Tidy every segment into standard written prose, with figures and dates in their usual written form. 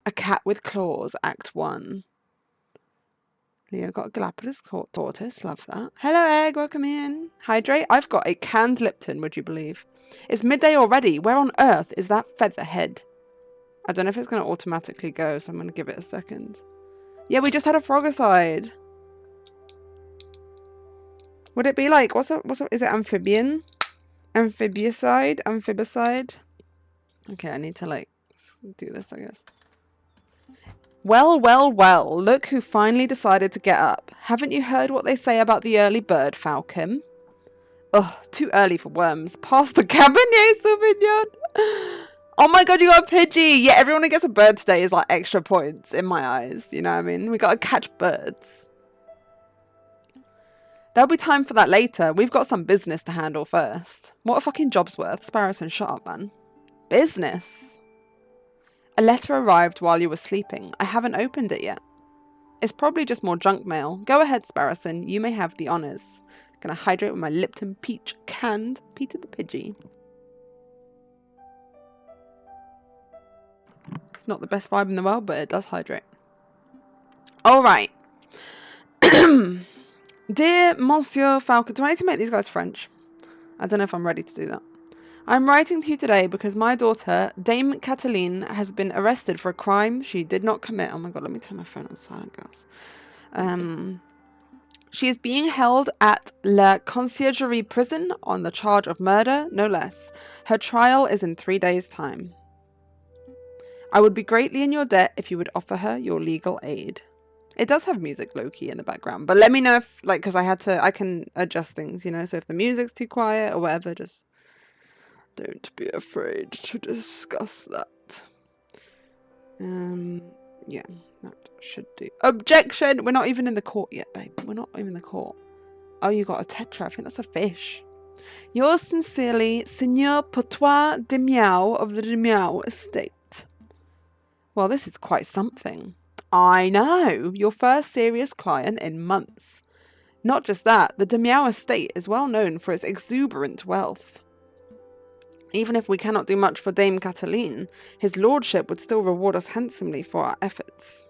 A cat with claws, Act 1. Leo got a Galapagos tortoise. Love that. Hello, Egg. Welcome in. Hydrate. I've got a canned Lipton, would you believe? It's midday already. Where on earth is that featherhead? I don't know if it's going to automatically go, so I'm going to give it a second. Yeah, we just had a frogicide. Would it be like, what's up? Is it amphibian? Amphibicide? Amphibicide? Okay, I need to like do this, I guess. Well, well, well, look who finally decided to get up. Haven't you heard what they say about the early bird, Falcon? Ugh, too early for worms. Past the Cabernet Sauvignon. Oh my god, you got a Pidgey! Yeah, everyone who gets a bird today is like extra points in my eyes. You know what I mean? We gotta catch birds. There'll be time for that later. We've got some business to handle first. What a fucking job's worth. Sparrowson, shut up, man. Business? A letter arrived while you were sleeping. I haven't opened it yet. It's probably just more junk mail. Go ahead, Sparrowson. You may have the honours. Gonna hydrate with my Lipton Peach canned Peter the Pidgey. It's not the best vibe in the world, but it does hydrate. Alright. Dear Monsieur Falcon, do I need to make these guys French? I don't know if I'm ready to do that. I'm writing to you today because my daughter, Dame Cataline, has been arrested for a crime she did not commit. Oh my god, let me turn my phone on silent, girls. She is being held at La Conciergerie prison on the charge of murder, no less. Her trial is in 3 days' time. I would be greatly in your debt if you would offer her your legal aid. It does have music low-key in the background, but let me know if, like, because I can adjust things, you know, so if the music's too quiet or whatever, just don't be afraid to discuss that. Yeah, that should do. Objection! We're not even in the court yet, babe. We're not even in the court. Oh, you got a tetra. I think that's a fish. Yours sincerely, Signor Potois de Miao of the de Miao estate. Well, this is quite something. I know. Your first serious client in months. Not just that, the de Miao estate is well known for its exuberant wealth. Even if we cannot do much for Dame Cataline, his lordship would still reward us handsomely for our efforts.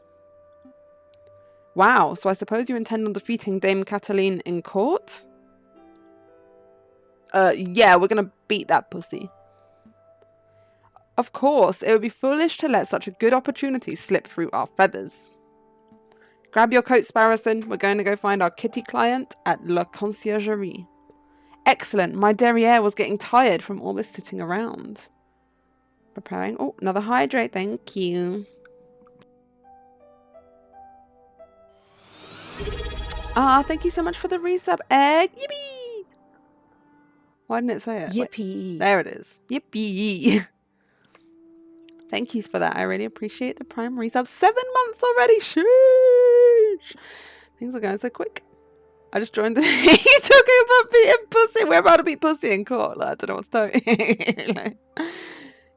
Wow, so I suppose you intend on defeating Dame Cataline in court? Yeah, we're gonna beat that pussy. Of course, it would be foolish to let such a good opportunity slip through our feathers. Grab your coat, Sparrowson. We're going to go find our kitty client at La Conciergerie. Excellent. My derriere was getting tired from all this sitting around. Preparing. Oh, another hydrate. Thank you. Ah, thank you so much for the resub, Egg. Yippee! Why didn't it say it? Yippee. Wait, there it is. Yippee. Thank you for that. I really appreciate the prime resub. 7 months already. Sheesh. Things are going so quick. I just joined the... You talking about beating pussy? We're about to beat pussy in court. Like, I don't know what to tell you. Like,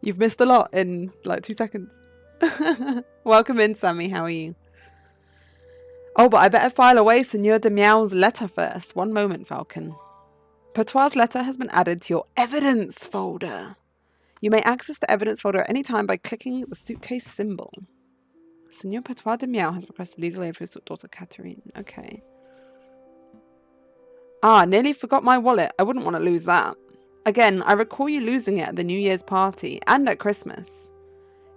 you've missed a lot in like 2 seconds. Welcome in, Sammy. How are you? Oh, but I better file away Signor de Miao's letter first. One moment, Falcon. Patois' letter has been added to your evidence folder. You may access the evidence folder at any time by clicking the suitcase symbol. Signor Patois de Miao has requested legal aid for his daughter Catherine. Okay. Ah, nearly forgot my wallet. I wouldn't want to lose that. Again, I recall you losing it at the New Year's party and at Christmas.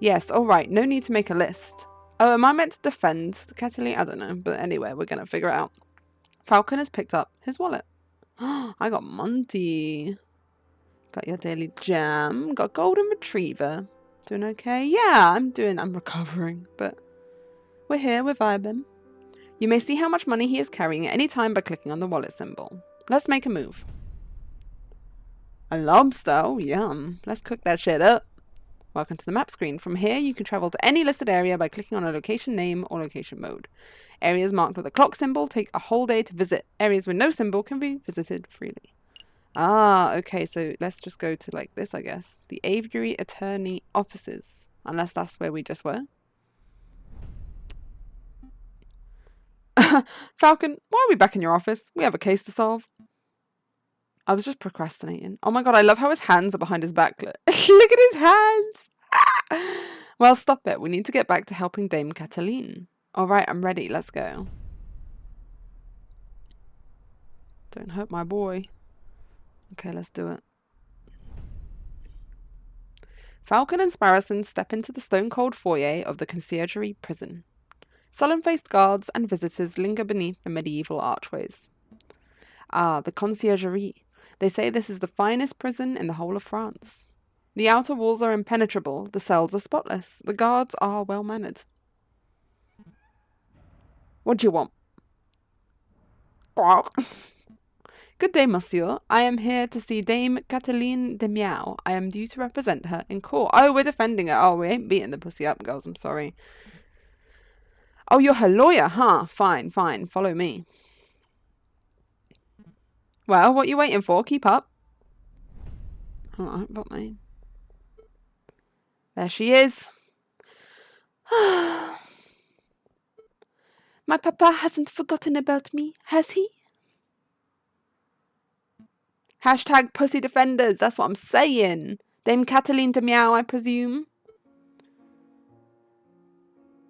Yes, alright, no need to make a list. Oh, am I meant to defend Cataline? I don't know, but anyway, we're going to figure it out. Falcon has picked up his wallet. I got Monty. Got your daily jam. Got golden retriever. Doing okay? Yeah, I'm recovering, but we're here, we're vibing. You may see how much money he is carrying at any time by clicking on the wallet symbol. Let's make a move. A lobster? Oh, yum. Let's cook that shit up. Welcome to the map screen. From here, you can travel to any listed area by clicking on a location name or location mode. Areas marked with a clock symbol take a whole day to visit. Areas with no symbol can be visited freely. Ah, okay, so let's just go to, like, this, I guess. The Aviary Attorney offices. Unless that's where we just were. Falcon, why are we back in your office? We have a case to solve. I was just procrastinating. Oh my god, I love how his hands are behind his back. Look at his hands! Well, stop it. We need to get back to helping Dame Cataline. All right, I'm ready. Let's go. Don't hurt my boy. Okay, let's do it. Falcon and Sparrowson step into the stone-cold foyer of the conciergerie prison. Sullen-faced guards and visitors linger beneath the medieval archways. Ah, the conciergerie. They say this is the finest prison in the whole of France. The outer walls are impenetrable, the cells are spotless, the guards are well-mannered. What do you want? Good day, monsieur. I am here to see Dame Cataline de Miao. I am due to represent her in court. Oh, we're defending her. Oh, we ain't beating the pussy up, girls. I'm sorry. Oh, you're her lawyer, huh? Fine, fine. Follow me. Well, what you waiting for? Keep up. Alright, but me. There she is. My papa hasn't forgotten about me, has he? Hashtag pussy defenders, that's what I'm saying. Dame Cataline de Miao, I presume.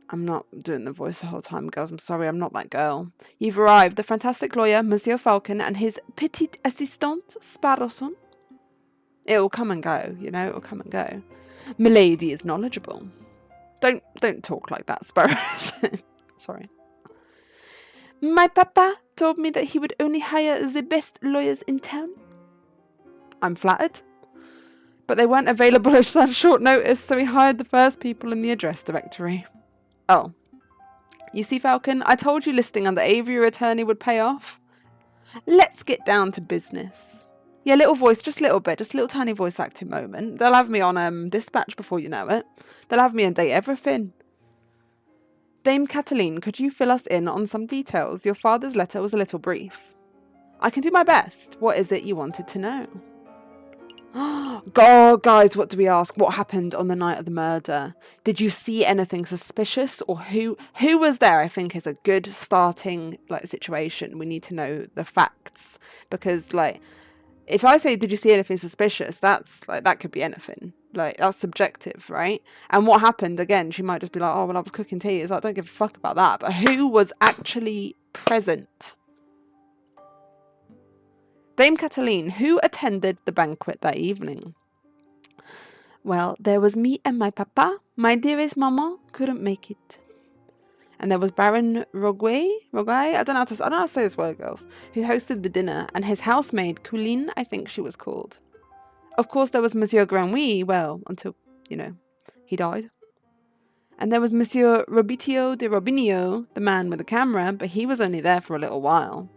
I'm not doing the voice the whole time, girls. I'm sorry, I'm not that girl. You've arrived. The fantastic lawyer, Monsieur Falcon, and his petite assistante, Sparrowson. It'll come and go, you know, it'll come and go. Milady is knowledgeable. Don't talk like that, Sparrowson. Sorry. My papa told me that he would only hire the best lawyers in town. I'm flattered. But they weren't available at such short notice, so he hired the first people in the address directory. Oh. You see, Falcon, I told you listing under Aviary Attorney would pay off. Let's get down to business. Yeah, little voice, just a little bit, just a little tiny voice acting moment. They'll have me on dispatch before you know it. They'll have me in Date Everything. Dame Cataline, could you fill us in on some details? Your father's letter was a little brief. I can do my best. What is it you wanted to know? God, guys, what do we ask? What happened on the night of the murder? Did you see anything suspicious? Or who was there? I think is a good starting situation. We need to know the facts. Because if I say, did you see anything suspicious? That's that could be anything. That's subjective, right? And what happened, again, she might just be like, oh, well, I was cooking tea. It's like, don't give a fuck about that. But who was actually present? Dame Cataline, who attended the banquet that evening? Well, there was me and my papa. My dearest maman couldn't make it. And there was Baron Roguet, I don't know how to say this word, girls, who hosted the dinner, and his housemaid, Colline, I think she was called. Of course, there was Monsieur Granouille, well, until, he died. And there was Monsieur Robitio de Robinio, the man with the camera, but he was only there for a little while.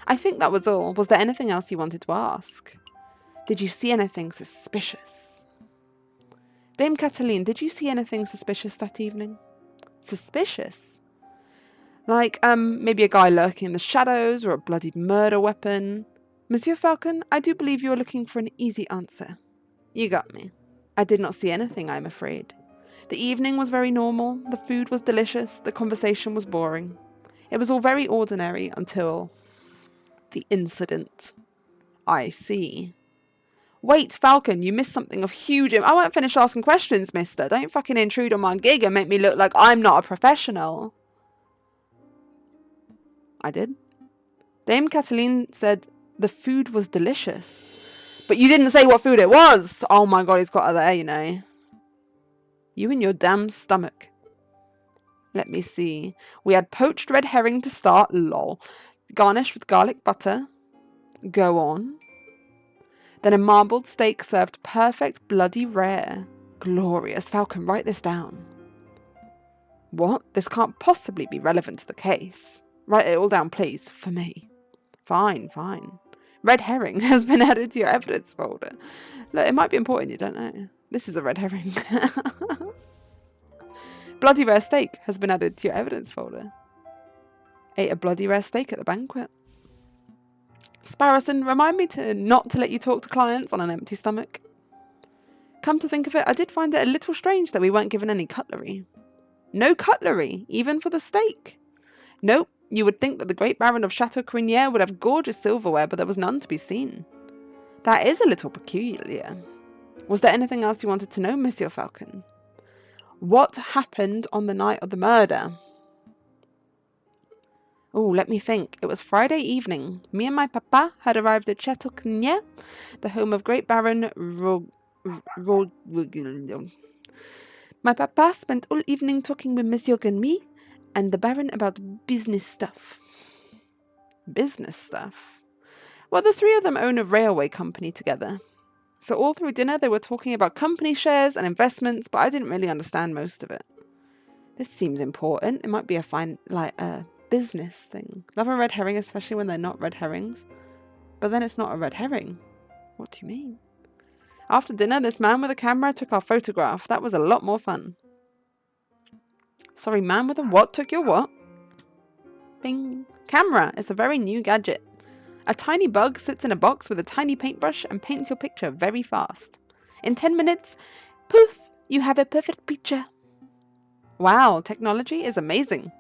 I think that was all. Was there anything else you wanted to ask? Did you see anything suspicious? Dame Cataline, did you see anything suspicious that evening? Suspicious? Maybe a guy lurking in the shadows or a bloodied murder weapon? Monsieur Falcon, I do believe you are looking for an easy answer. You got me. I did not see anything, I'm afraid. The evening was very normal, the food was delicious, the conversation was boring. It was all very ordinary until the incident. I see. Wait, Falcon, you missed something of huge... I won't finish asking questions, mister. Don't fucking intrude on my gig and make me look like I'm not a professional. I did. Dame Cataline said the food was delicious. But you didn't say what food it was. Oh my god, he's got her there, You and your damn stomach. Let me see. We had poached red herring to start, lol. Garnished with garlic butter. Go on. Then a marbled steak served perfect bloody rare. Glorious. Falcon, write this down. What? This can't possibly be relevant to the case. Write it all down, please, for me. Fine, fine. Red herring has been added to your evidence folder. Look, it might be important, you don't know. This is a red herring. Bloody rare steak has been added to your evidence folder. Ate a bloody rare steak at the banquet. Sparrowson, remind me not to let you talk to clients on an empty stomach. Come to think of it, I did find it a little strange that we weren't given any cutlery. No cutlery, even for the steak. Nope, you would think that the great Baron of Chateau Crinière would have gorgeous silverware, but there was none to be seen. That is a little peculiar. Was there anything else you wanted to know, Monsieur Falcon? What happened on the night of the murder? Oh, let me think. It was Friday evening. Me and my papa had arrived at Chateau Cagnes, the home of great Baron My papa spent all evening talking with Monsieur Grenouille and the Baron about business stuff. Business stuff? Well, the three of them own a railway company together. So all through dinner they were talking about company shares and investments, but I didn't really understand most of it. This seems important. It might be a business thing. Love a red herring, especially when they're not red herrings. But then it's not a red herring. What do you mean? After dinner, this man with a camera took our photograph. That was a lot more fun. Sorry, man with a what took your what? Bing. Camera. It's a very new gadget. A tiny bug sits in a box with a tiny paintbrush and paints your picture very fast. In 10 minutes, poof, you have a perfect picture. Wow, technology is amazing.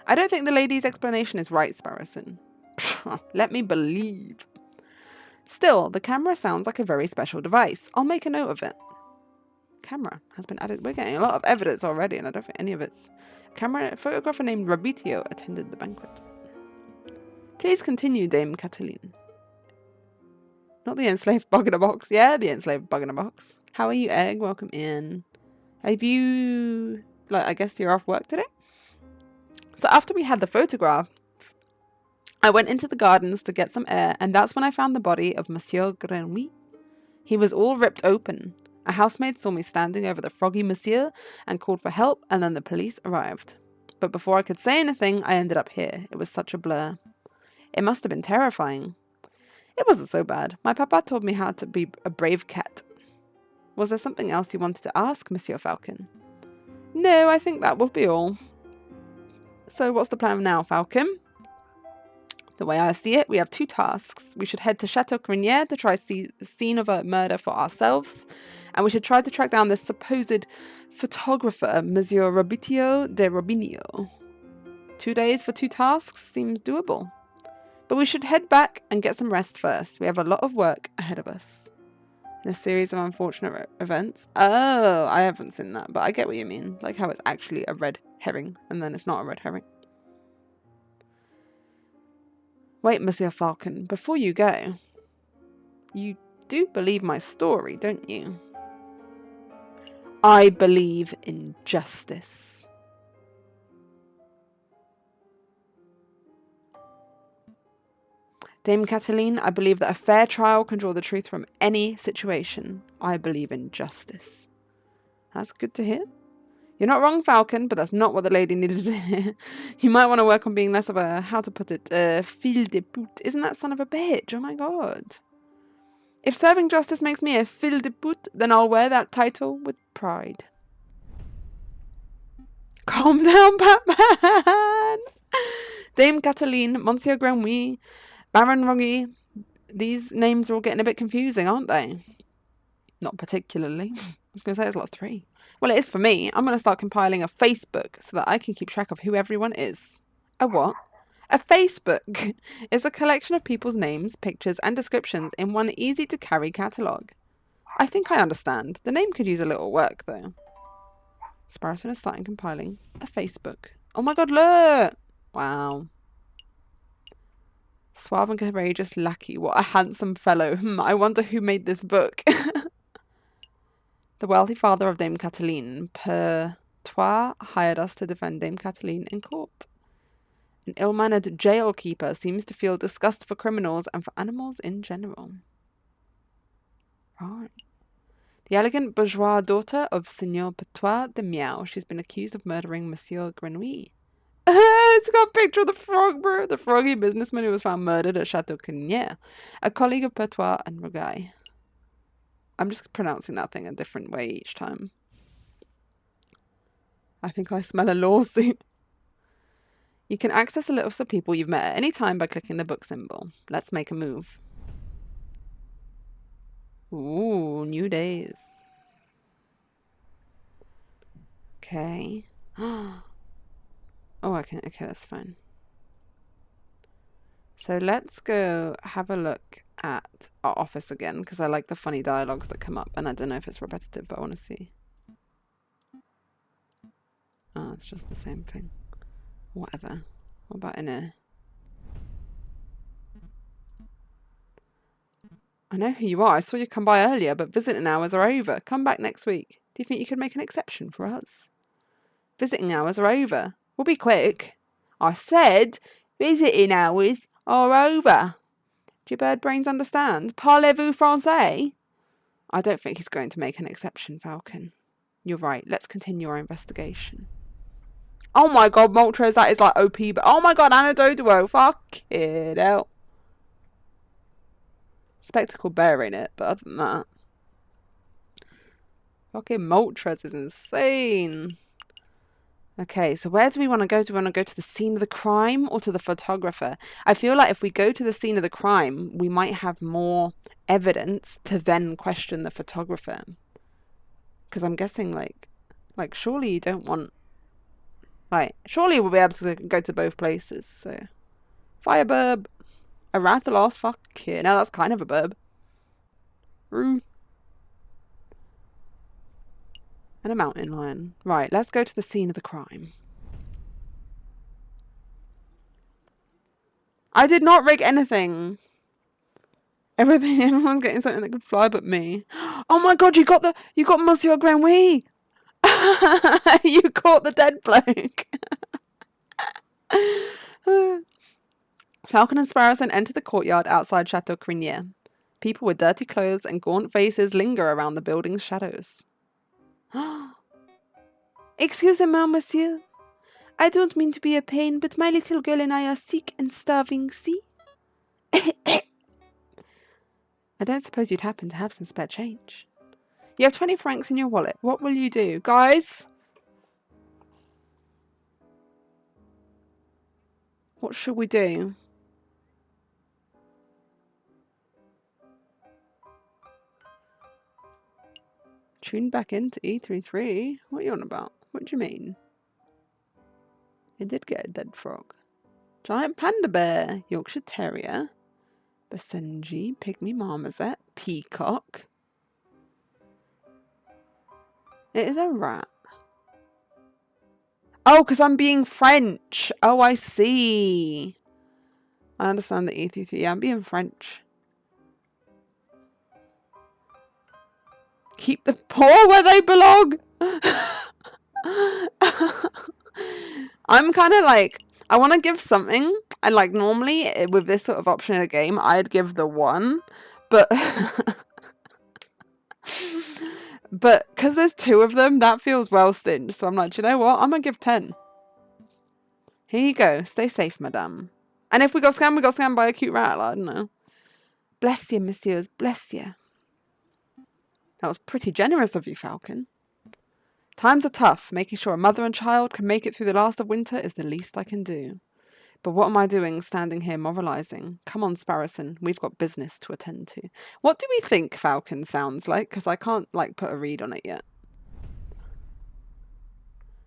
I don't think the lady's explanation is right, Sparrowson. Let me believe. Still, the camera sounds like a very special device. I'll make a note of it. Camera has been added. We're getting a lot of evidence already, and I don't think any of it's... A photographer named Rabitio attended the banquet. Please continue, Dame Cataline. Not the enslaved bug in a box. Yeah, the enslaved bug in a box. How are you, Egg? Welcome in. Have you... I guess you're off work today? So after we had the photograph, I went into the gardens to get some air, and that's when I found the body of Monsieur Grenouille. He was all ripped open. A housemaid saw me standing over the froggy monsieur and called for help, and then the police arrived. But before I could say anything, I ended up here. It was such a blur. It must have been terrifying. It wasn't so bad. My papa told me how to be a brave cat. Was there something else you wanted to ask, Monsieur Falcon? No, I think that will be all. So what's the plan now, Falcon? The way I see it, we have two tasks. We should head to Chateau Cagnes to try to see the scene of a murder for ourselves, and we should try to track down this supposed photographer, Monsieur Robitio de Robinio. 2 days for 2 tasks seems doable. But we should head back and get some rest first. We have a lot of work ahead of us. In a series of unfortunate events. Oh, I haven't seen that, but I get what you mean. Like how it's actually a red herring, and then it's not a red herring. Wait, Monsieur Falcon, before you go. You do believe my story, don't you? I believe in justice. Dame Cataline, I believe that a fair trial can draw the truth from any situation. I believe in justice. That's good to hear. You're not wrong, Falcon, but that's not what the lady needed to hear. You might want to work on being less of a, how to put it, fille de pute. Isn't that son of a bitch? Oh my god. If serving justice makes me a fille de pute, then I'll wear that title with pride. Calm down, Batman! Dame Cataline, Monsieur Grenouille, Baron Roggy, these names are all getting a bit confusing, aren't they? Not particularly. I was going to say it's lot 3. Well, it is for me. I'm going to start compiling a Facebook so that I can keep track of who everyone is. A what? A Facebook is a collection of people's names, pictures, and descriptions in one easy-to-carry catalogue. I think I understand. The name could use a little work, though. Sparrowson is starting compiling a Facebook. Oh my god, look! Wow. Suave and courageous lackey. What a handsome fellow. I wonder who made this book. The wealthy father of Dame Cataline, Pertois, hired us to defend Dame Cataline in court. An ill-mannered jail keeper seems to feel disgust for criminals and for animals in general. Right. The elegant bourgeois daughter of Signor Pertois de Miao. She's been accused of murdering Monsieur Grenouille. It's got a picture of the frog, bro. The froggy businessman who was found murdered at Chateau Cagnes. A colleague of Pertois and Rogai. I'm just pronouncing that thing a different way each time. I think I smell a lawsuit. You can access a list of people you've met at any time by clicking the book symbol. Let's make a move. Ooh, new days. Okay. Oh, okay, that's fine. So let's go have a look at our office again because I like the funny dialogues that come up, and I don't know if it's repetitive, but I want to see. Oh, it's just the same thing. Whatever. What about in here? I know who you are. I saw you come by earlier, but visiting hours are over. Come back next week. Do you think you could make an exception for us? Visiting hours are over. We'll be quick. I said visiting hours are over. Do your bird brains understand? Parlez-vous français? I don't think he's going to make an exception, Falcon. You're right. Let's continue our investigation. Oh my god, Moltres, that is like OP, but oh my god, Anna Doduo. Fuck it out. Spectacle bear in it, but other than that. Fucking Moltres is insane. Okay, so where do we want to go? Do we want to go to the scene of the crime or to the photographer? I feel like if we go to the scene of the crime, we might have more evidence to then question the photographer. Because I'm guessing, like, surely you don't want... Like, surely we'll be able to go to both places, so... Fireburb! Arathalos, fuck yeah. No, that's kind of a burb. Ruth. And a mountain lion. Right, let's go to the scene of the crime. I did not rig anything. Everyone's getting something that can fly but me. Oh my god, you got Monsieur Grenouille! You caught the dead bloke. Falcon and Sparrowson enter the courtyard outside Chateau Crinier. People with dirty clothes and gaunt faces linger around the building's shadows. Excusez-moi, monsieur. I don't mean to be a pain, but my little girl and I are sick and starving, see? I don't suppose you'd happen to have some spare change. You have 20 francs in your wallet. What will you do? Guys? What should we do? Tune back into E33? What are you on about? What do you mean? You did get a dead frog. Giant panda bear. Yorkshire Terrier. Basenji. Pygmy marmoset. Peacock. It is a rat. Oh, because I'm being French. Oh, I see. I understand the E33. Yeah, I'm being French. Keep the poor where they belong. I'm kind of like, I want to give something. And like normally with this sort of option in a game, I'd give the 1. But but because there's 2 of them, that feels well stinged. So I'm like, you know what? I'm going to give 10. Here you go. Stay safe, madame. And if we got scammed by a cute rat. I don't know. Bless you, messieurs. Bless you. That was pretty generous of you, Falcon. Times are tough. Making sure a mother and child can make it through the last of winter is the least I can do. But what am I doing standing here moralizing? Come on, Sparrowson. We've got business to attend to. What do we think Falcon sounds like? Because I can't, like, put a read on it yet.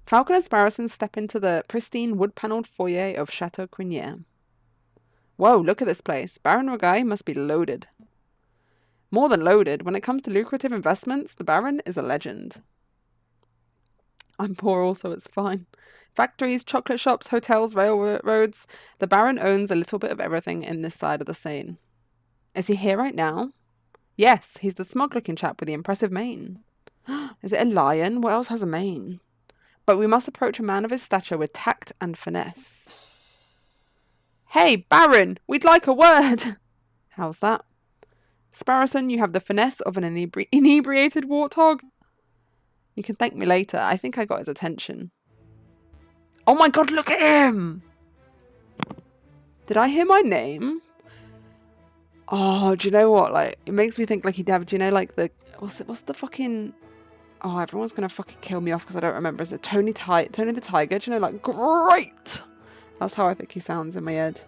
Falcon and Sparrowson step into the pristine wood-panelled foyer of Chateau Crinier. Whoa, look at this place. Baron Rogai must be loaded. More than loaded. When it comes to lucrative investments, the Baron is a legend. I'm poor also, it's fine. Factories, chocolate shops, hotels, railroads. The Baron owns a little bit of everything in this side of the Seine. Is he here right now? Yes, he's the smug-looking chap with the impressive mane. Is it a lion? What else has a mane? But we must approach a man of his stature with tact and finesse. Hey, Baron, we'd like a word. How's that? Sparrowson, you have the finesse of an inebriated warthog. You can thank me later. I think I got his attention. Oh my god, look at him! Did I hear my name? Oh, do you know what? Like, it makes me think like he'd have, do you know, like the, what's the fucking, oh, everyone's gonna fucking kill me off because I don't remember. Is it Tony the Tiger? Do you know, like, great! That's how I think he sounds in my head.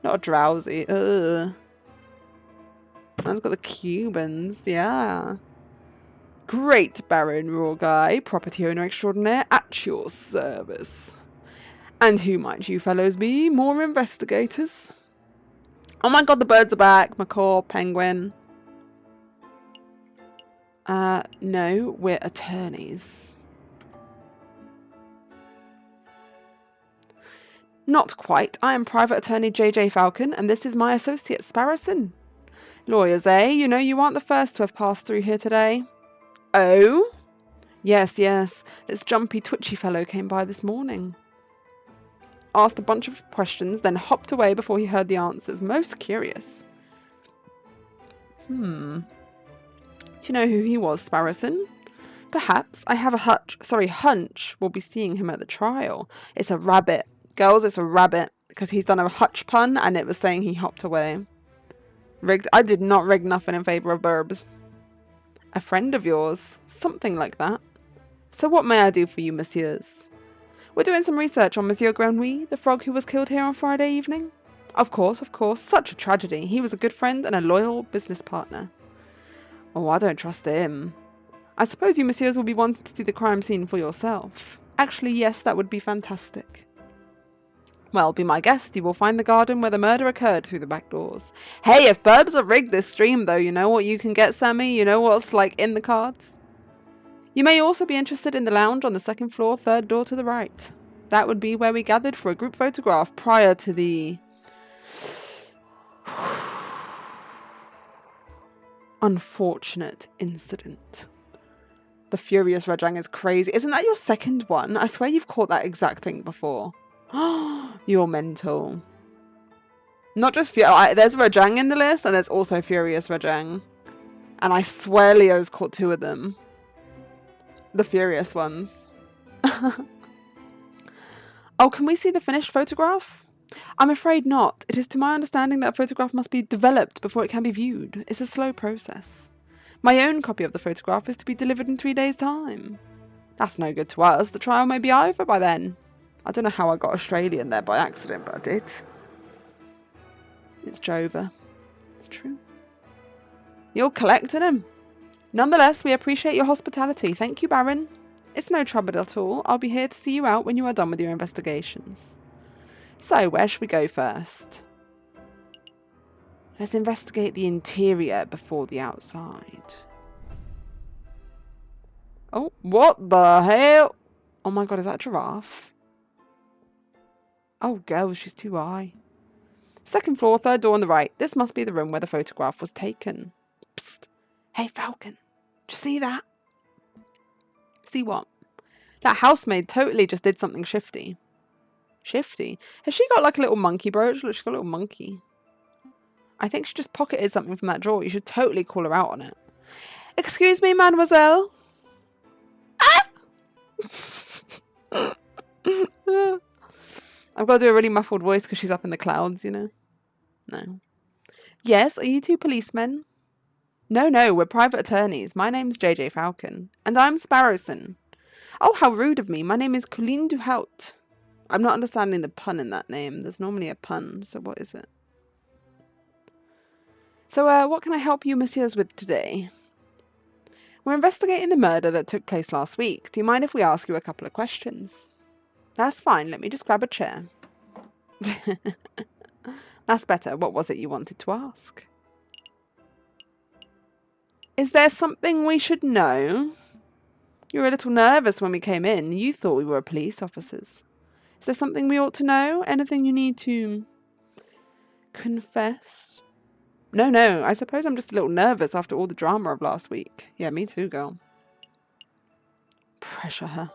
Not a drowsy, ugh. Man's got the Cubans, yeah. Great, Baron Rogai, property owner extraordinaire, at your service. And who might you fellows be? More investigators? Oh my god, the birds are back. Macaw, penguin. No, we're attorneys. Not quite. I am Private Attorney JJ Falcon, and this is my associate, Sparrowson. Lawyers, eh? You know you aren't the first to have passed through here today. Oh? Yes. This jumpy, twitchy fellow came by this morning. Asked a bunch of questions, then hopped away before he heard the answers. Most curious. Do you know who he was, Sparrowson? Perhaps. I have a hunch we'll be seeing him at the trial. It's a rabbit. Girls, it's a rabbit. Because he's done a hutch pun and it was saying he hopped away. Rigged. I did not rig nothing in favour of burbs. A friend of yours. Something like that. So what may I do for you, messieurs? We're doing some research on Monsieur Grenouille, the frog who was killed here on Friday evening. Of course. Such a tragedy. He was a good friend and a loyal business partner. Oh, I don't trust him. I suppose you messieurs will be wanting to see the crime scene for yourself. Actually, yes, that would be fantastic. Well, be my guest. You will find the garden where the murder occurred through the back doors. Hey, if burbs are rigged this stream, though, you know what you can get, Sammy? You know what's, like, in the cards? You may also be interested in the lounge on the second floor, third door to the right. That would be where we gathered for a group photograph prior to the unfortunate incident. The Furious Rajang is crazy. Isn't that your second one? I swear you've caught that exact thing before. You're mental. Not just there's Rajang in the list, and there's also Furious Rajang. And I swear Leo's caught two of them. The Furious ones. Oh, can we see the finished photograph? I'm afraid not. It is to my understanding that a photograph must be developed before it can be viewed. It's a slow process. My own copy of the photograph is to be delivered in 3 days' time. That's no good to us. The trial may be over by then. I don't know how I got Australian there by accident, but I did. It's Jova. It's true. You're collecting them. Nonetheless, we appreciate your hospitality. Thank you, Baron. It's no trouble at all. I'll be here to see you out when you are done with your investigations. So, where should we go first? Let's investigate the interior before the outside. Oh, what the hell? Oh my god, is that a giraffe? Oh, girl, she's too high. Second floor, third door on the right. This must be the room where the photograph was taken. Psst. Hey, Falcon. Did you see that? See what? That housemaid totally just did something shifty. Shifty? Has she got like a little monkey brooch? Look, she's got a little monkey. I think she just pocketed something from that drawer. You should totally call her out on it. Excuse me, mademoiselle? Ah! I've got to do a really muffled voice because she's up in the clouds, you know? No. Yes, are you two policemen? No, we're private attorneys. My name's JJ Falcon. And I'm Sparrowson. Oh, how rude of me. My name is Colleen Duhaut. I'm not understanding the pun in that name. There's normally a pun, so what is it? So, what can I help you messieurs with today? We're investigating the murder that took place last week. Do you mind if we ask you a couple of questions? That's fine. Let me just grab a chair. That's better. What was it you wanted to ask? Is there something we should know? You were a little nervous when we came in. You thought we were police officers. Is there something we ought to know? Anything you need to confess? No. I suppose I'm just a little nervous after all the drama of last week. Yeah, me too, girl. Pressure her.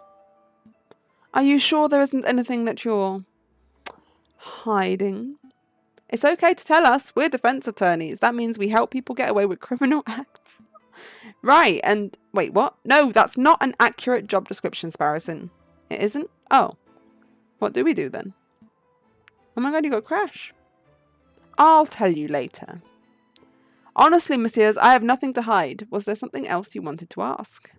Are you sure there isn't anything that you're hiding? It's okay to tell us. We're defense attorneys. That means we help people get away with criminal acts. Right, and wait, what? No, that's not an accurate job description, Sparrowson. It isn't? Oh. What do we do then? Oh my god, you got a crash. I'll tell you later. Honestly, messieurs, I have nothing to hide. Was there something else you wanted to ask?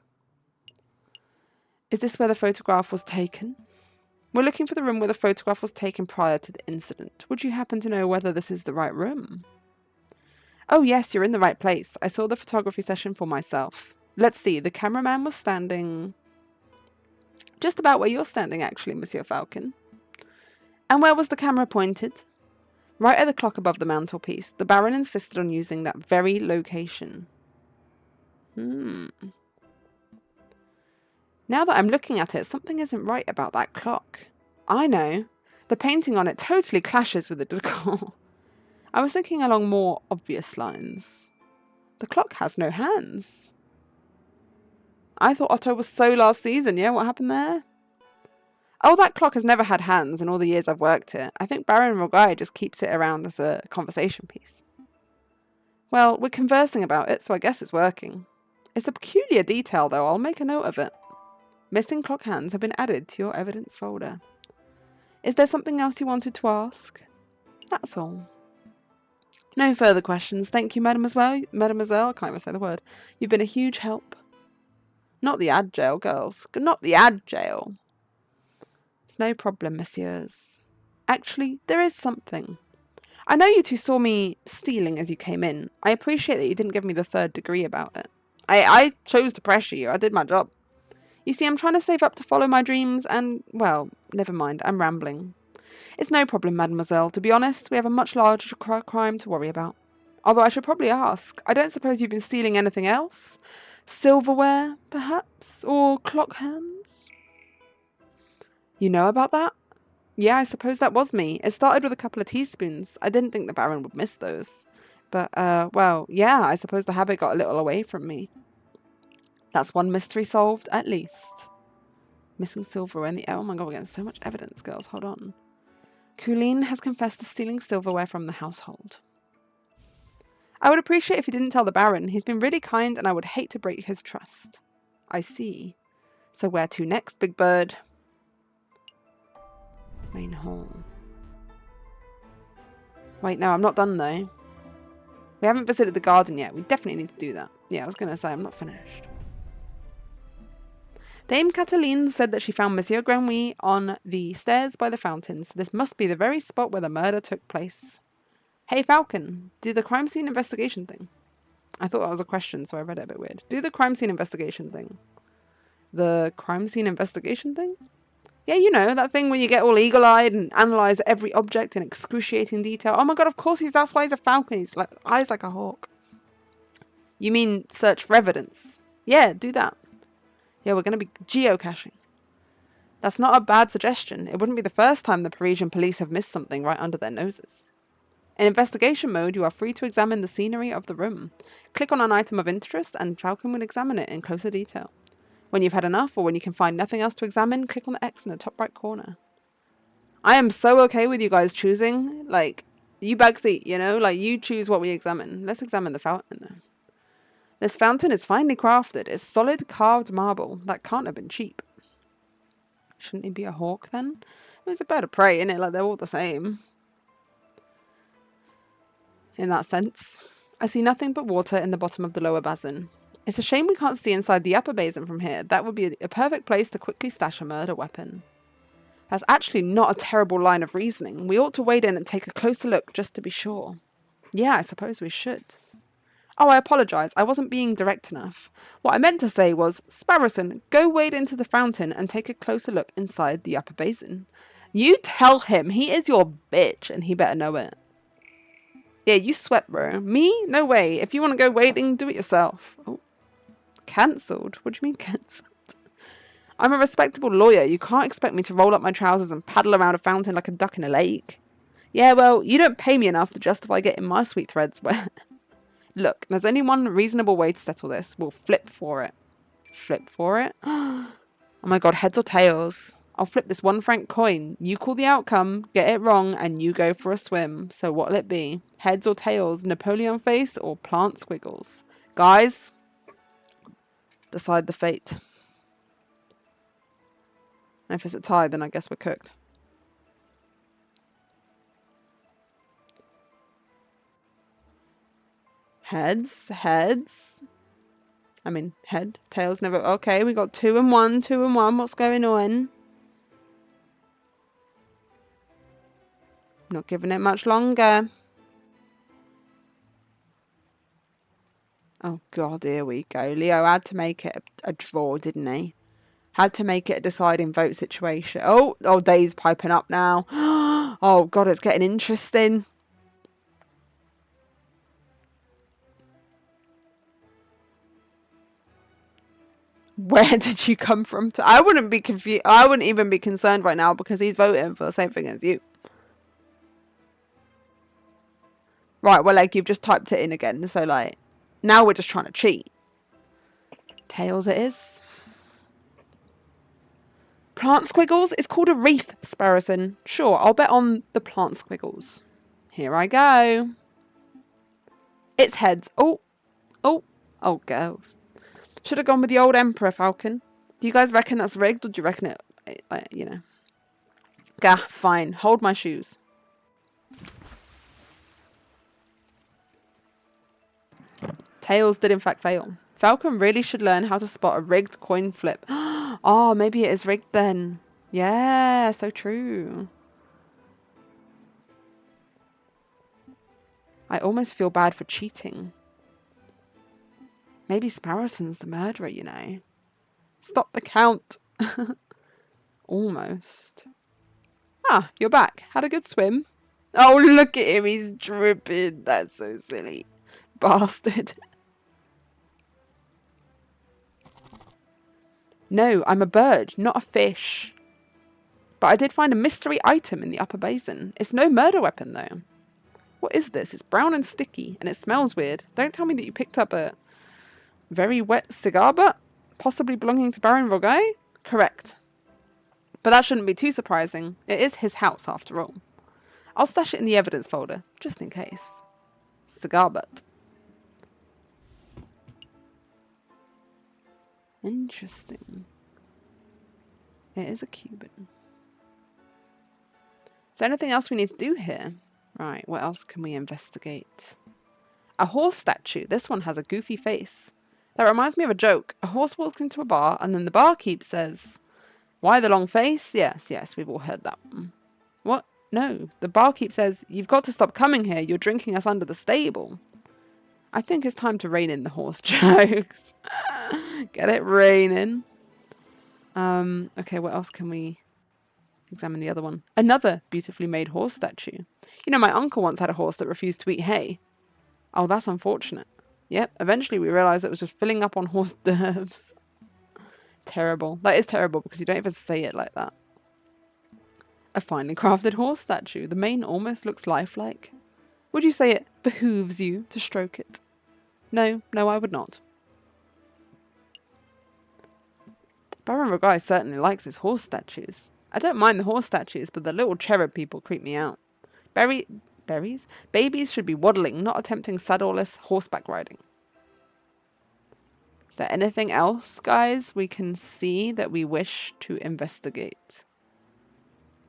Is this where the photograph was taken? We're looking for the room where the photograph was taken prior to the incident. Would you happen to know whether this is the right room? Oh yes, you're in the right place. I saw the photography session for myself. Let's see, the cameraman was standing just about where you're standing, actually, Monsieur Falcon. And where was the camera pointed? Right at the clock above the mantelpiece, the Baron insisted on using that very location. Now that I'm looking at it, something isn't right about that clock. I know. The painting on it totally clashes with the decor. I was thinking along more obvious lines. The clock has no hands. I thought Otto was so last season, yeah? What happened there? Oh, that clock has never had hands in all the years I've worked here. I think Baron Rogai just keeps it around as a conversation piece. Well, we're conversing about it, so I guess it's working. It's a peculiar detail, though. I'll make a note of it. Missing clock hands have been added to your evidence folder. Is there something else you wanted to ask? That's all. No further questions. Thank you, Mademoiselle. Mademoiselle, I can't even say the word. You've been a huge help. Not the ad jail, girls. Not the ad jail. It's no problem, messieurs. Actually, there is something. I know you two saw me stealing as you came in. I appreciate that you didn't give me the 3rd degree about it. I chose to pressure you. I did my job. You see, I'm trying to save up to follow my dreams and, well, never mind. I'm rambling. It's no problem, mademoiselle. To be honest, we have a much larger crime to worry about. Although I should probably ask, I don't suppose you've been stealing anything else? Silverware, perhaps? Or clock hands? You know about that? Yeah, I suppose that was me. It started with a couple of teaspoons. I didn't think the Baron would miss those. But, well, yeah, I suppose the habit got a little away from me. That's one mystery solved, at least. Missing silverware in the... Oh my god, we're getting so much evidence, girls. Hold on. Colleen has confessed to stealing silverware from the household. I would appreciate if you didn't tell the Baron. He's been really kind and I would hate to break his trust. I see. So where to next, Big Bird? Main hall. Wait, no, I'm not done though. We haven't visited the garden yet. We definitely need to do that. Yeah, I was going to say I'm not finished. Dame Cataline said that she found Monsieur Granouille on the stairs by the fountain, so this must be the very spot where the murder took place. Hey Falcon, do the crime scene investigation thing. I thought that was a question, so I read it a bit weird. Do the crime scene investigation thing. The crime scene investigation thing? Yeah, you know, that thing where you get all eagle-eyed and analyse every object in excruciating detail. Oh my god, of course that's why he's a falcon. He's like eyes like a hawk. You mean search for evidence? Yeah, do that. Yeah, we're going to be geocaching. That's not a bad suggestion. It wouldn't be the first time the Parisian police have missed something right under their noses. In investigation mode, you are free to examine the scenery of the room. Click on an item of interest and Falcon will examine it in closer detail. When you've had enough or when you can find nothing else to examine, click on the X in the top right corner. I am so okay with you guys choosing. Like, you backseat, you know? Like, you choose what we examine. Let's examine the fountain, though. This fountain is finely crafted. It's solid carved marble. That can't have been cheap. Shouldn't he be a hawk, then? It's a bird of prey, isn't it? Like, they're all the same. In that sense. I see nothing but water in the bottom of the lower basin. It's a shame we can't see inside the upper basin from here. That would be a perfect place to quickly stash a murder weapon. That's actually not a terrible line of reasoning. We ought to wade in and take a closer look just to be sure. Yeah, I suppose we should. Oh, I apologise. I wasn't being direct enough. What I meant to say was, Sparrowson, go wade into the fountain and take a closer look inside the upper basin. You tell him he is your bitch and he better know it. Yeah, you sweat, bro. Me? No way. If you want to go wading, do it yourself. Oh. Cancelled? What do you mean cancelled? I'm a respectable lawyer. You can't expect me to roll up my trousers and paddle around a fountain like a duck in a lake. Yeah, well, you don't pay me enough to justify getting my sweet threads wet. Look, there's only one reasonable way to settle this. We'll flip for it. Flip for it? Oh my god, heads or tails? I'll flip this 1 franc coin. You call the outcome, get it wrong, and you go for a swim. So what'll it be? Heads or tails? Napoleon face or plant squiggles? Guys, decide the fate. And if it's a tie, then I guess we're cooked. Heads, heads. I mean, head, tails never. Okay, we got 2 and 1, 2 and 1. What's going on? Not giving it much longer. Oh god, here we go. Leo had to make it a draw, didn't he? Had to make it a deciding vote situation. Oh, Day's piping up now. Oh god, it's getting interesting. Where did you come from? I wouldn't be confused. I wouldn't even be concerned right now because he's voting for the same thing as you. Right, well, like, you've just typed it in again. So, like, now we're just trying to cheat. Tails it is. Plant squiggles? It's called a wreath, Sparrowson. Sure, I'll bet on the plant squiggles. Here I go. It's heads. Oh, girls. Should have gone with the old Emperor Falcon. Do you guys reckon that's rigged, or do you reckon it, you know? Gah, fine. Hold my shoes. Tails did in fact fail. Falcon really should learn how to spot a rigged coin flip. Oh, maybe it is rigged then. Yeah, so true. I almost feel bad for cheating. Maybe Sparrowson's the murderer, you know. Stop the count. Almost. Ah, you're back. Had a good swim? Oh, look at him. He's dripping. That's so silly. Bastard. No, I'm a bird, not a fish. But I did find a mystery item in the upper basin. It's no murder weapon, though. What is this? It's brown and sticky, and it smells weird. Don't tell me that you picked up a very wet cigar butt, possibly belonging to Baron Roguy? Correct. But that shouldn't be too surprising. It is his house, after all. I'll stash it in the evidence folder, just in case. Cigar butt. Interesting. It is a Cuban. Is there anything else we need to do here? Right, what else can we investigate? A horse statue. This one has a goofy face. That reminds me of a joke. A horse walks into a bar, and then the barkeep says, "Why the long face?" Yes, we've all heard that one. What? No. The barkeep says, "You've got to stop coming here. You're drinking us under the stable." I think it's time to rein in the horse jokes. Get it raining. Okay, what else can we examine? The other one. Another beautifully made horse statue. You know, my uncle once had a horse that refused to eat hay. Oh, that's unfortunate. Yep, eventually we realised it was just filling up on horse nerves. Terrible. That is terrible because you don't even say it like that. A finely crafted horse statue. The mane almost looks lifelike. Would you say it behooves you to stroke it? No, I would not. Baron Roguy certainly likes his horse statues. I don't mind the horse statues, but the little cherub people creep me out. Berries? Babies should be waddling, not attempting saddleless horseback riding. Is there anything else, guys, we can see that we wish to investigate?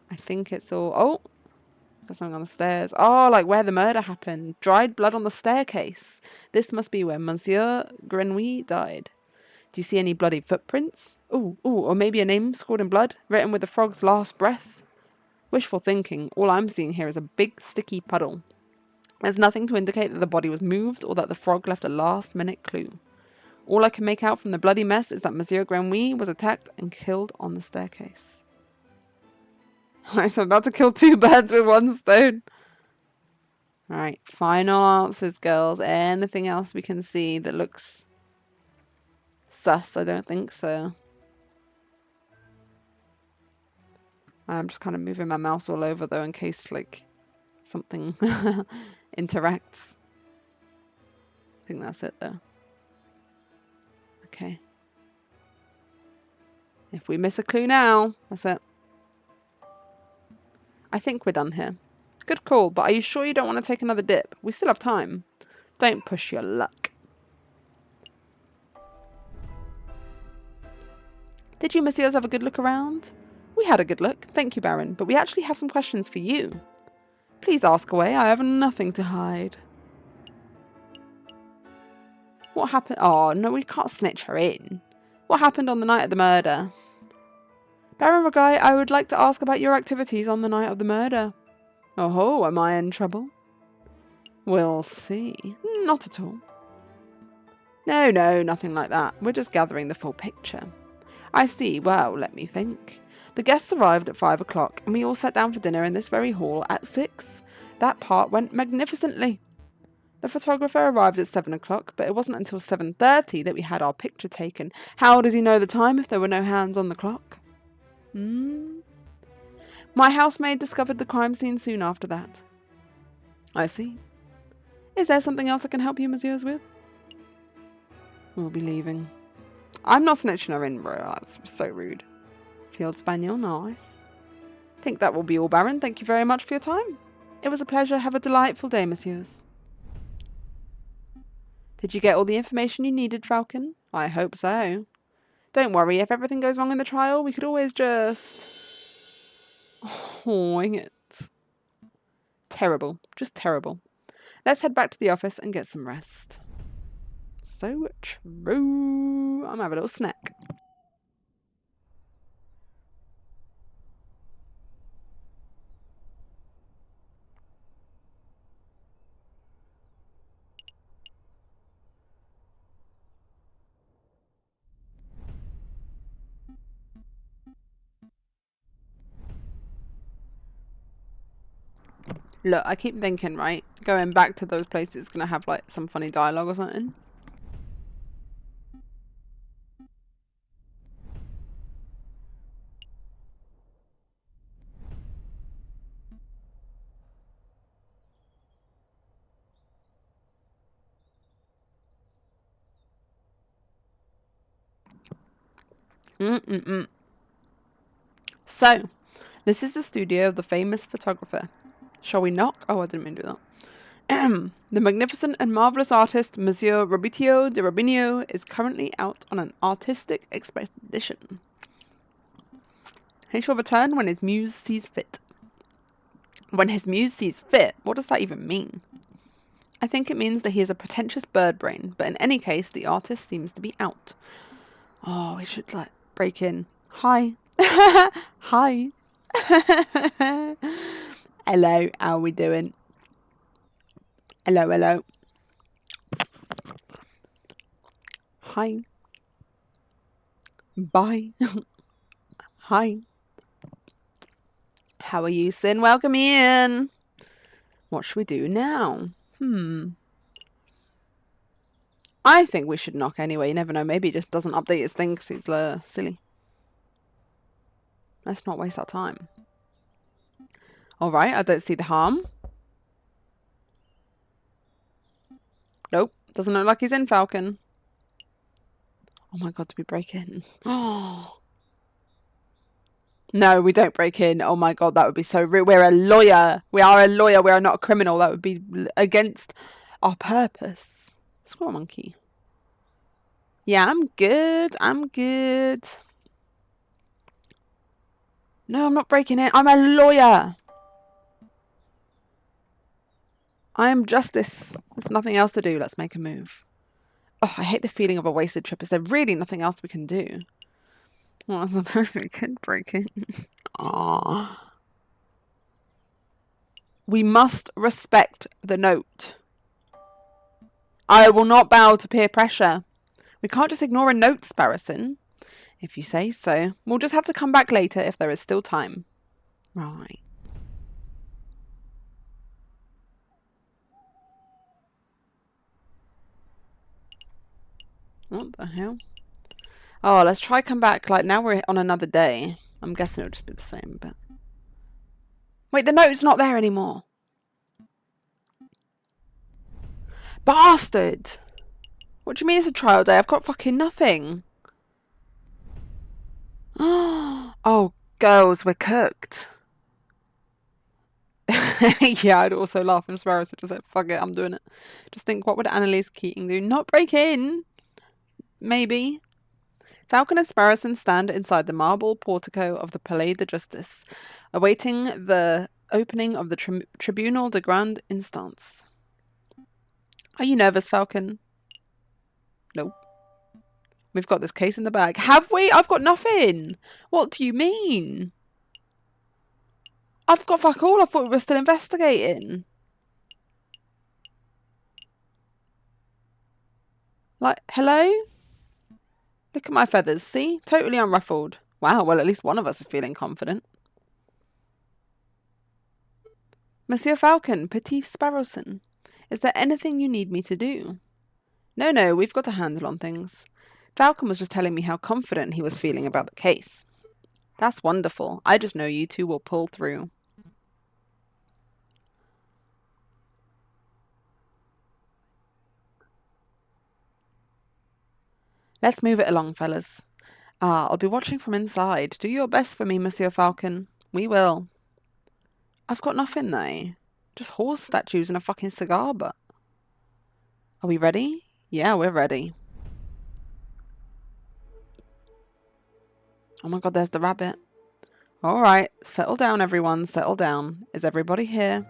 I think it's all... Oh! Got something on the stairs. Oh, like where the murder happened. Dried blood on the staircase. This must be where Monsieur Grenouille died. Do you see any bloody footprints? Ooh, or maybe a name scored in blood, written with the frog's last breath? Wishful thinking. All I'm seeing here is a big sticky puddle. There's nothing to indicate that the body was moved or that the frog left a last-minute clue. All I can make out from the bloody mess is that Monsieur Grenouille was attacked and killed on the staircase. Alright, so I'm about to kill two birds with one stone. Alright, final answers, girls. Anything else we can see that looks sus? I don't think so. I'm just kind of moving my mouse all over, though, in case, like, something interacts. I think that's it, though. Okay. If we miss a clue now, that's it. I think we're done here. Good call, but are you sure you don't want to take another dip? We still have time. Don't push your luck. Did you messieurs have a good look around? We had a good look, thank you, Baron, but we actually have some questions for you. Please ask away, I have nothing to hide. What happened? Oh, no, we can't snitch her in. What happened on the night of the murder? Baron Roguy, I would like to ask about your activities on the night of the murder. Oh, am I in trouble? We'll see. Not at all. No, nothing like that. We're just gathering the full picture. I see. Well, let me think. The guests arrived at 5 o'clock, and we all sat down for dinner in this very hall at 6. That part went magnificently. The photographer arrived at 7 o'clock, but it wasn't until 7:30 that we had our picture taken. How does he know the time if there were no hands on the clock? My housemaid discovered the crime scene soon after that. I see. Is there something else I can help you, messieurs, with? We'll be leaving. I'm not snitching her in, bro. That's so rude. Field Spaniel, nice. Think that will be all, Baron. Thank you very much for your time. It was a pleasure. Have a delightful day, messieurs. Did you get all the information you needed, Falcon? I hope so. Don't worry, if everything goes wrong in the trial, we could always just... wing it. Terrible. Just terrible. Let's head back to the office and get some rest. So true. I'm gonna have a little snack. Look, I keep thinking, right, going back to those places is gonna have like some funny dialogue or something. So, this is the studio of the famous photographer. Shall we knock? Oh, I didn't mean to do that. The magnificent and marvellous artist, Monsieur Robitio de Robinho, is currently out on an artistic expedition. He shall return when his muse sees fit. When his muse sees fit? What does that even mean? I think it means that he is a pretentious bird brain, but in any case, the artist seems to be out. Oh, we should, like, break in. Hi. Hi. Hello, how are we doing? Hello, hello. Hi. Bye. Hi. How are you, Sin? Welcome in. What should we do now? I think we should knock anyway. You never know. Maybe he just doesn't update his thing because he's silly. Let's not waste our time. Alright, I don't see the harm. Nope. Doesn't look like he's in, Falcon. Oh my god, did we break in? Oh. No, we don't break in. Oh my god, that would be so rude. We're a lawyer. We are a lawyer. We are not a criminal. That would be against our purpose. Squirrel monkey. Yeah, I'm good. I'm good. No, I'm not breaking in. I'm a lawyer. I am justice. There's nothing else to do. Let's make a move. Oh, I hate the feeling of a wasted trip. Is there really nothing else we can do? Well, I suppose we could break in. Aww. We must respect the note. I will not bow to peer pressure. We can't just ignore a note, Sparrowson. If you say so. We'll just have to come back later if there is still time. Right. What the hell? Oh, let's try come back. Like, now we're on another day. I'm guessing it'll just be the same, but... Wait, the note's not there anymore. Bastard! What do you mean it's a trial day? I've got fucking nothing. Oh, girls, we're cooked. Yeah, I'd also laugh if Sparrow just said, fuck it, I'm doing it. Just think, what would Annalise Keating do? Not break in! Maybe. Falcon and Sparrowson stand inside the marble portico of the Palais de Justice, awaiting the opening of the Tribunal de Grande Instance. Are you nervous, Falcon? Nope. We've got this case in the bag. Have we? I've got nothing. What do you mean? I've got fuck all. I thought we were still investigating. Like, hello? Look at my feathers, see? Totally unruffled. Wow, well, at least one of us is feeling confident. Monsieur Falcon, Petit Sparrowson. Is there anything you need me to do? No, we've got a handle on things. Falcon was just telling me how confident he was feeling about the case. That's wonderful. I just know you two will pull through. Let's move it along, fellas. I'll be watching from inside. Do your best for me, Monsieur Falcon. We will. I've got nothing, though. Just horse statues and a fucking cigar butt. Are we ready? Yeah, we're ready. Oh my god, there's the rabbit. Alright, settle down, everyone. Settle down. Is everybody here?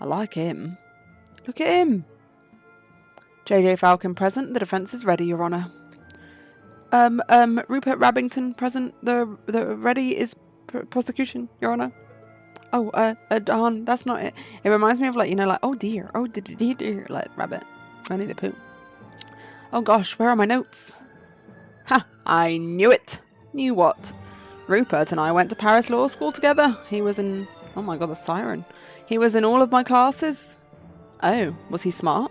I like him. Look at him. J.J. Falcon present. The defense is ready, Your Honor. Rupert Rabbington present. The ready is prosecution, Your Honor. Oh, darn, that's not it. It reminds me of, like, you know, like, oh dear, like, rabbit. Winnie the Pooh. Oh gosh, where are my notes? Ha, I knew it. Knew what? Rupert and I went to Paris Law School together. He was in, oh my god, the siren. He was in all of my classes. Oh, was he smart?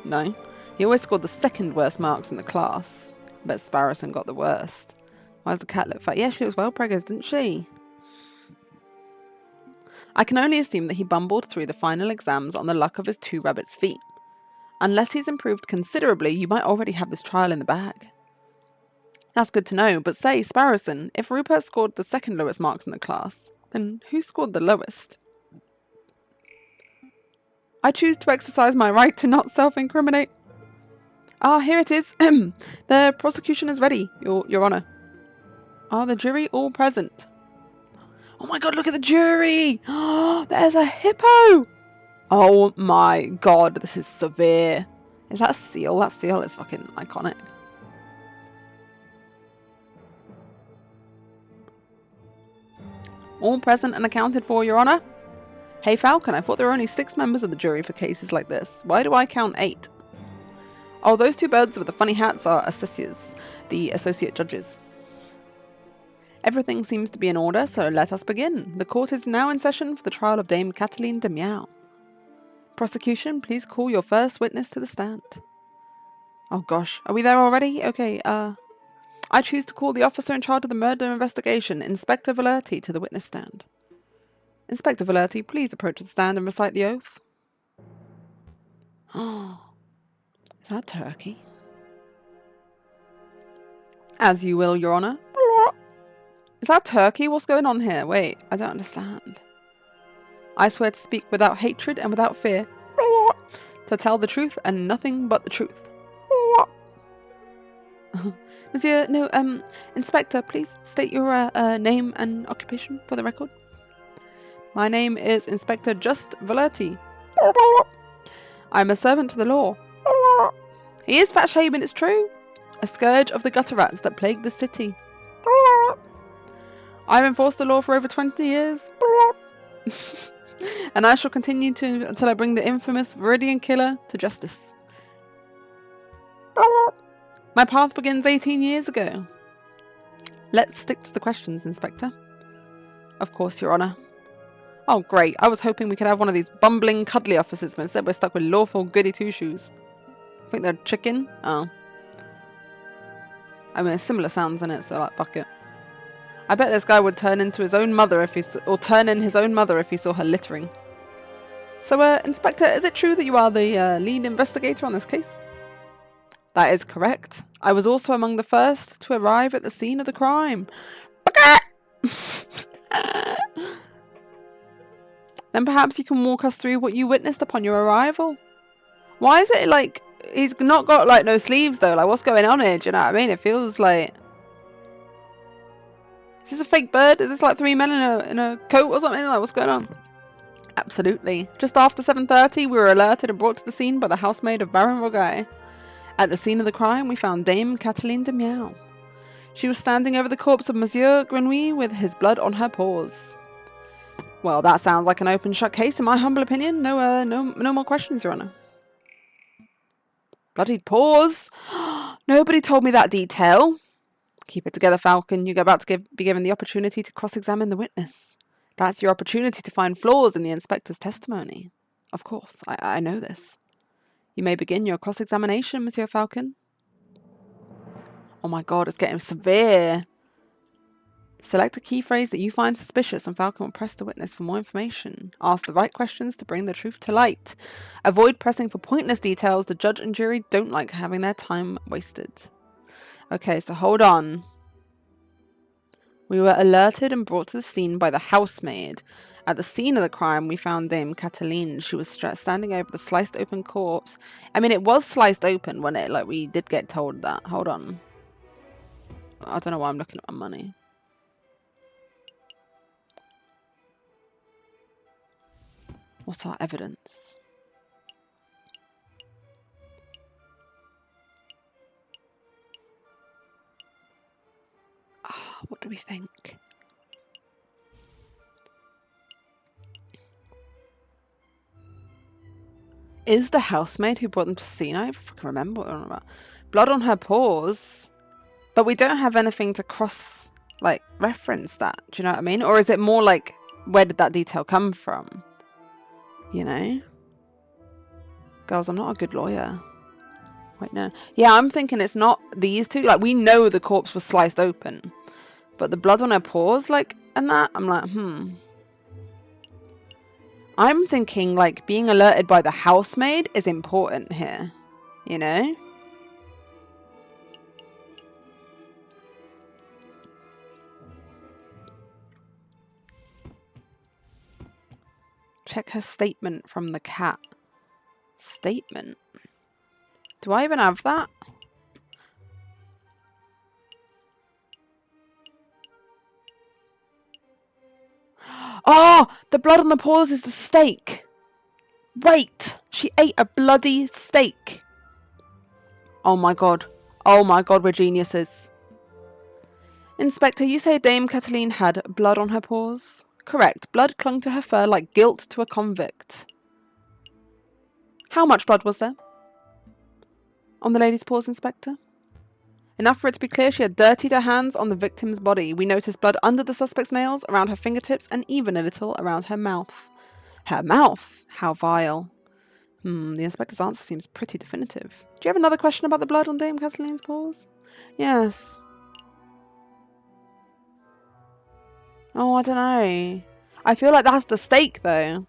No. He always scored the second worst marks in the class. I bet Sparrowson got the worst. Why does the cat look fat? Yeah, she was well preggers, didn't she? I can only assume that he bumbled through the final exams on the luck of his 2 rabbits' feet. Unless he's improved considerably, you might already have this trial in the bag. That's good to know, but say, Sparrowson, if Rupert scored the second lowest marks in the class, then who scored the lowest? I choose to exercise my right to not self-incriminate. Here it is. The prosecution is ready, Your Honor. Are the jury all present? Oh my god, look at the jury! There's a hippo! Oh my god, this is severe. Is that a seal? That seal is fucking iconic. All present and accounted for, Your Honor. Hey Falcon, I thought there were only 6 members of the jury for cases like this. Why do I count 8? Oh, those 2 birds with the funny hats are associates, the associate judges. Everything seems to be in order, so let us begin. The court is now in session for the trial of Dame Kathleen de Miao. Prosecution, please call your first witness to the stand. Oh gosh, are we there already? Okay, I choose to call the officer in charge of the murder investigation, Inspector Valerti, to the witness stand. Inspector Valerti, please approach the stand and recite the oath. Oh, is that turkey? As you will, Your Honor. Is that turkey? What's going on here? Wait, I don't understand. I swear to speak without hatred and without fear, to tell the truth and nothing but the truth. Monsieur, no, Inspector, please state your name and occupation for the record. My name is Inspector Just Valerti. I'm a servant to the law. He is fat-shaven, it's true. A scourge of the gutter rats that plague the city. I've enforced the law for over 20 years. And I shall continue to until I bring the infamous Viridian Killer to justice. My path begins 18 years ago. Let's stick to the questions, Inspector. Of course, Your Honor. Oh, great. I was hoping we could have one of these bumbling, cuddly officers, but instead we're stuck with lawful goody two-shoes. I think they're chicken? Oh. I mean, it's similar sounds in it, so like, fuck it. I bet this guy would turn into his own mother if he turn in his own mother if he saw her littering. So, Inspector, is it true that you are the lead investigator on this case? That is correct. I was also among the first to arrive at the scene of the crime. Then perhaps you can walk us through what you witnessed upon your arrival. Why is it like he's not got like no sleeves though? Like what's going on here? Do you know what I mean? It feels like, is this a fake bird? Is this like 3 men in a coat or something? Like what's going on? Absolutely. Just after 7:30, we were alerted and brought to the scene by the housemaid of Baron Rogai. At the scene of the crime, we found Dame Kathleen de Miao. She was standing over the corpse of Monsieur Grenouille with his blood on her paws. Well, that sounds like an open shut case in my humble opinion. No more questions, Your Honor. Bloodied paws? Nobody told me that detail. Keep it together, Falcon. You're about to be given the opportunity to cross-examine the witness. That's your opportunity to find flaws in the inspector's testimony. Of course, I know this. You may begin your cross-examination, Monsieur Falcon. Oh my god, it's getting severe. Select a key phrase that you find suspicious and Falcon will press the witness for more information. Ask the right questions to bring the truth to light. Avoid pressing for pointless details. The judge and jury don't like having their time wasted. Okay, so hold on. We were alerted and brought to the scene by the housemaid. At the scene of the crime, we found Dame Cataline. She was standing over the sliced open corpse. I mean, it was sliced open, wasn't it? Like, we did get told that. Hold on. I don't know why I'm looking at my money. What's our evidence? What do we think? Is the housemaid who brought them to the scene? I don't fucking remember what they're on about. Blood on her paws. But we don't have anything to cross, like, reference that. Do you know what I mean? Or is it more like, where did that detail come from? You know? Girls, I'm not a good lawyer. Wait, no. Yeah, I'm thinking it's not these two. Like, we know the corpse was sliced open. But the blood on her paws, like, and that, I'm like, I'm thinking, like, being alerted by the housemaid is important here. You know? Check her statement from the cat. Statement? Do I even have that? Oh! The blood on the paws is the steak! Wait! She ate a bloody steak! Oh my god. Oh my god, we're geniuses. Inspector, you say Dame Cataline had blood on her paws? Correct. Blood clung to her fur like guilt to a convict. How much blood was there? On the lady's paws, Inspector? Enough for it to be clear she had dirtied her hands on the victim's body. We noticed blood under the suspect's nails, around her fingertips, and even a little around her mouth. Her mouth? How vile. The inspector's answer seems pretty definitive. Do you have another question about the blood on Dame Cataline's paws? Yes. Oh, I don't know. I feel like that's the steak, though.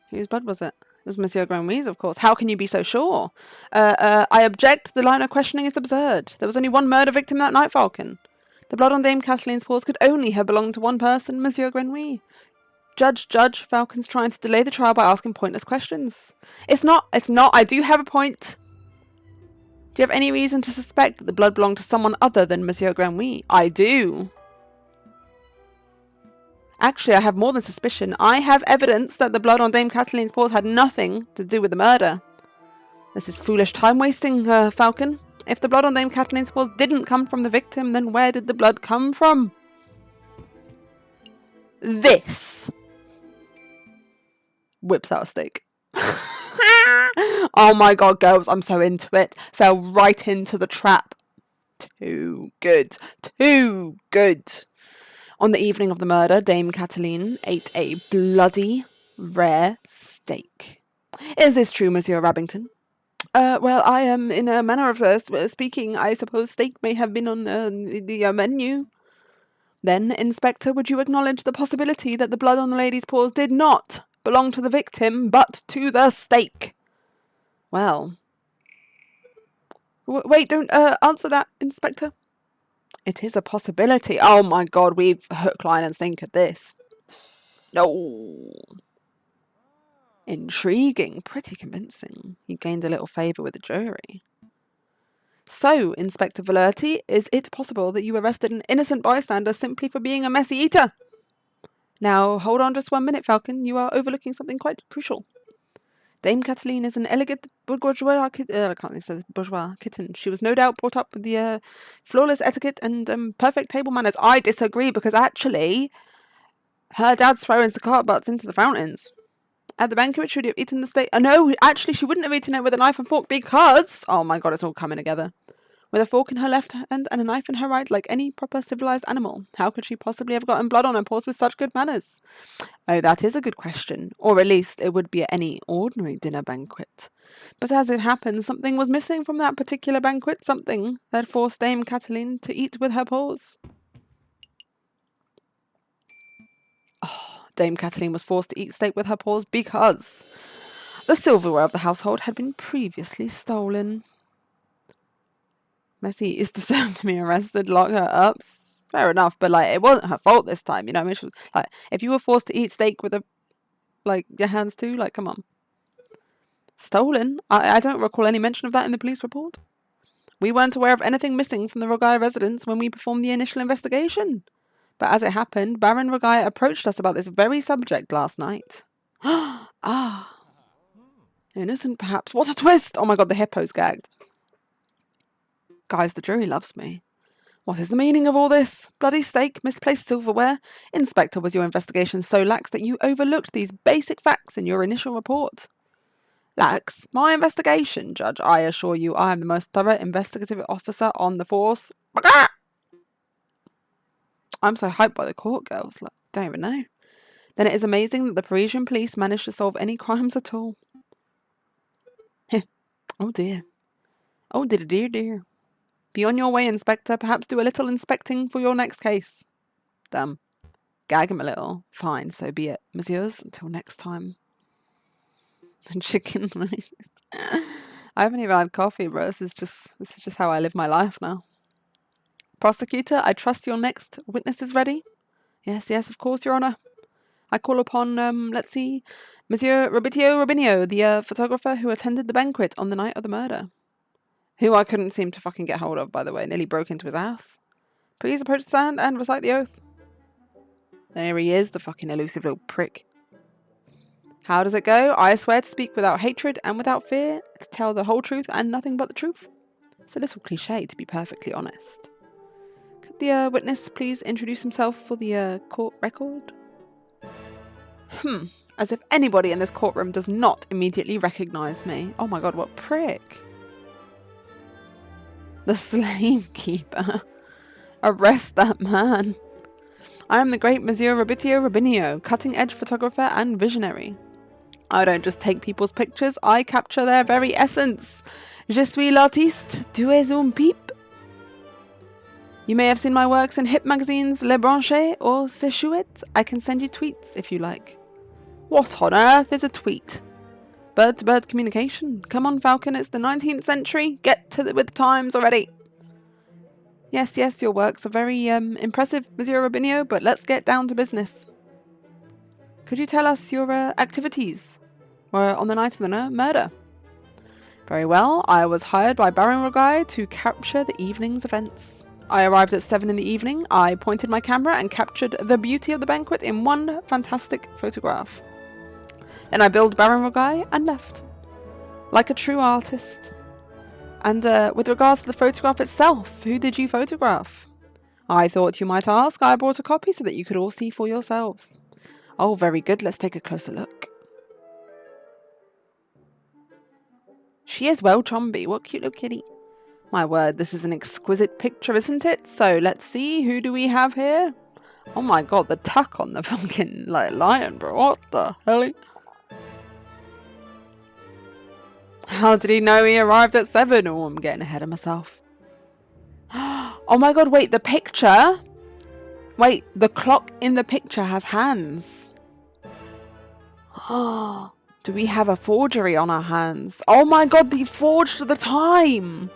Whose blood was it? It was Monsieur Grenouille's, of course. How can you be so sure? I object. The line of questioning is absurd. There was only one murder victim that night, Falcon. The blood on Dame Cataline's paws could only have belonged to one person, Monsieur Grenouille. Judge, Falcon's trying to delay the trial by asking pointless questions. It's not. I do have a point. Do you have any reason to suspect that the blood belonged to someone other than Monsieur Grenouille? I do. Actually, I have more than suspicion. I have evidence that the blood on Dame Cataline's paws had nothing to do with the murder. This is foolish time wasting, Falcon. If the blood on Dame Cataline's paws didn't come from the victim, then where did the blood come from? This. Whips out a steak. Oh my god, girls, I'm so into it. Fell right into the trap. Too good. Too good. On the evening of the murder, Dame Cataline ate a bloody rare steak. Is this true, Monsieur Rabbington? Well, I am, in a manner of speaking, I suppose steak may have been on the menu. Then, Inspector, would you acknowledge the possibility that the blood on the lady's paws did not belong to the victim, but to the steak? Well... wait, don't answer that, Inspector. It is a possibility. Oh my god, we've hook, line and sinker this. No. Intriguing. Pretty convincing. You gained a little favour with the jury. So, Inspector Valerti, is it possible that you arrested an innocent bystander simply for being a messy eater? Now, hold on just 1 minute, Falcon. You are overlooking something quite crucial. Dame Cataline is an elegant bourgeois kitten. She was no doubt brought up with the flawless etiquette and perfect table manners. I disagree, because actually, her dad's throwing the cart butts into the fountains. At the banquet, she would have eaten the steak. No, actually, she wouldn't have eaten it with a knife and fork because... Oh my god, it's all coming together. with a fork in her left hand and a knife in her right, like any proper civilized animal. How could she possibly have gotten blood on her paws with such good manners? Oh, that is a good question. Or at least it would be at any ordinary dinner banquet. But as it happened, something was missing from that particular banquet, something that forced Dame Catiline to eat with her paws. Oh, Dame Catiline was forced to eat steak with her paws because the silverware of the household had been previously stolen. Messi is deserved to be arrested, lock her up. Fair enough, but like it wasn't her fault this time, you know. I mean, she was, like, if you were forced to eat steak with your hands too, like, come on. Stolen? I don't recall any mention of that in the police report. We weren't aware of anything missing from the Rogai residence when we performed the initial investigation. But as it happened, Baron Rogai approached us about this very subject last night. Ah. Innocent, perhaps. What a twist! Oh my god, the hippo's gagged. Guys, the jury loves me. What is the meaning of all this? Bloody steak, misplaced silverware? Inspector, was your investigation so lax that you overlooked these basic facts in your initial report? Lax? My investigation, Judge. I assure you I am the most thorough investigative officer on the force. I'm so hyped by the court, girls. Like, don't even know. Then it is amazing that the Parisian police managed to solve any crimes at all. Oh dear. Oh dear, dear. Be on your way, Inspector. Perhaps do a little inspecting for your next case. Damn. Gag him a little. Fine, so be it. Messieurs, until next time. Chicken. I haven't even had coffee, bro. This is just how I live my life now. Prosecutor, I trust your next witness is ready. Yes, of course, Your Honour. I call upon, let's see, Monsieur Robinio, the photographer who attended the banquet on the night of the murder. Who I couldn't seem to fucking get hold of, by the way. Nearly broke into his house. Please approach the stand and recite the oath. There he is, the fucking elusive little prick. How does it go? I swear to speak without hatred and without fear, to tell the whole truth and nothing but the truth. It's a little cliche, to be perfectly honest. Could the witness please introduce himself for the court record? As if anybody in this courtroom does not immediately recognize me. Oh my god, what prick. The slave keeper. Arrest that man. I am the great Monsieur Robinio, cutting-edge photographer and visionary. I don't just take people's pictures, I capture their very essence. Je suis l'artiste, tu es un pipe. You may have seen my works in hip magazines Le Branché or C'est Chouette. I can send you tweets if you like. What on earth is a tweet? Bird-to-bird communication. Come on, Falcon, it's the 19th century. Get with the times already. Yes, your works are very impressive, Monsieur Robinio, but let's get down to business. Could you tell us your activities on the night of the murder? Very well, I was hired by Baron Rogai to capture the evening's events. I arrived at 7 in the evening, I pointed my camera and captured the beauty of the banquet in one fantastic photograph. Then I billed Baron Rogai and left. Like a true artist. And with regards to the photograph itself, who did you photograph? I thought you might ask. I brought a copy so that you could all see for yourselves. Oh, very good. Let's take a closer look. She is well chumby. What cute little kitty. My word, this is an exquisite picture, isn't it? So let's see. Who do we have here? Oh my god, the tuck on the fucking lion, bro. What the hell? How did he know he arrived at 7? Oh, I'm getting ahead of myself. Oh my god, wait, the picture? Wait, the clock in the picture has hands. Do we have a forgery on our hands? Oh my god, they forged the time!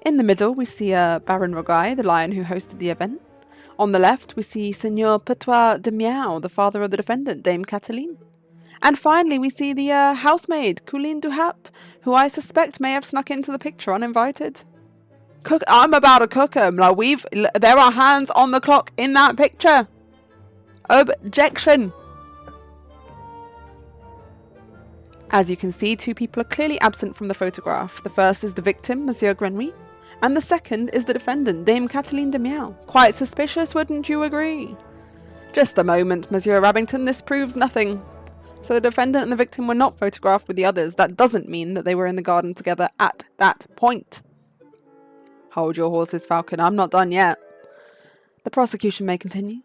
In the middle, we see Baron Rogai, the lion who hosted the event. On the left, we see Seigneur Petois de Miao, the father of the defendant, Dame Catiline. And finally, we see the housemaid, Colleen Duhat, who I suspect may have snuck into the picture uninvited. I'm about to cook him. There are hands on the clock in that picture. Objection. As you can see, 2 people are clearly absent from the photograph. The first is the victim, Monsieur Grenouille, and the second is the defendant, Dame Catiline de Miao. Quite suspicious, wouldn't you agree? Just a moment, Monsieur Rabbington, this proves nothing. So the defendant and the victim were not photographed with the others. That doesn't mean that they were in the garden together at that point. Hold your horses, Falcon. I'm not done yet. The prosecution may continue.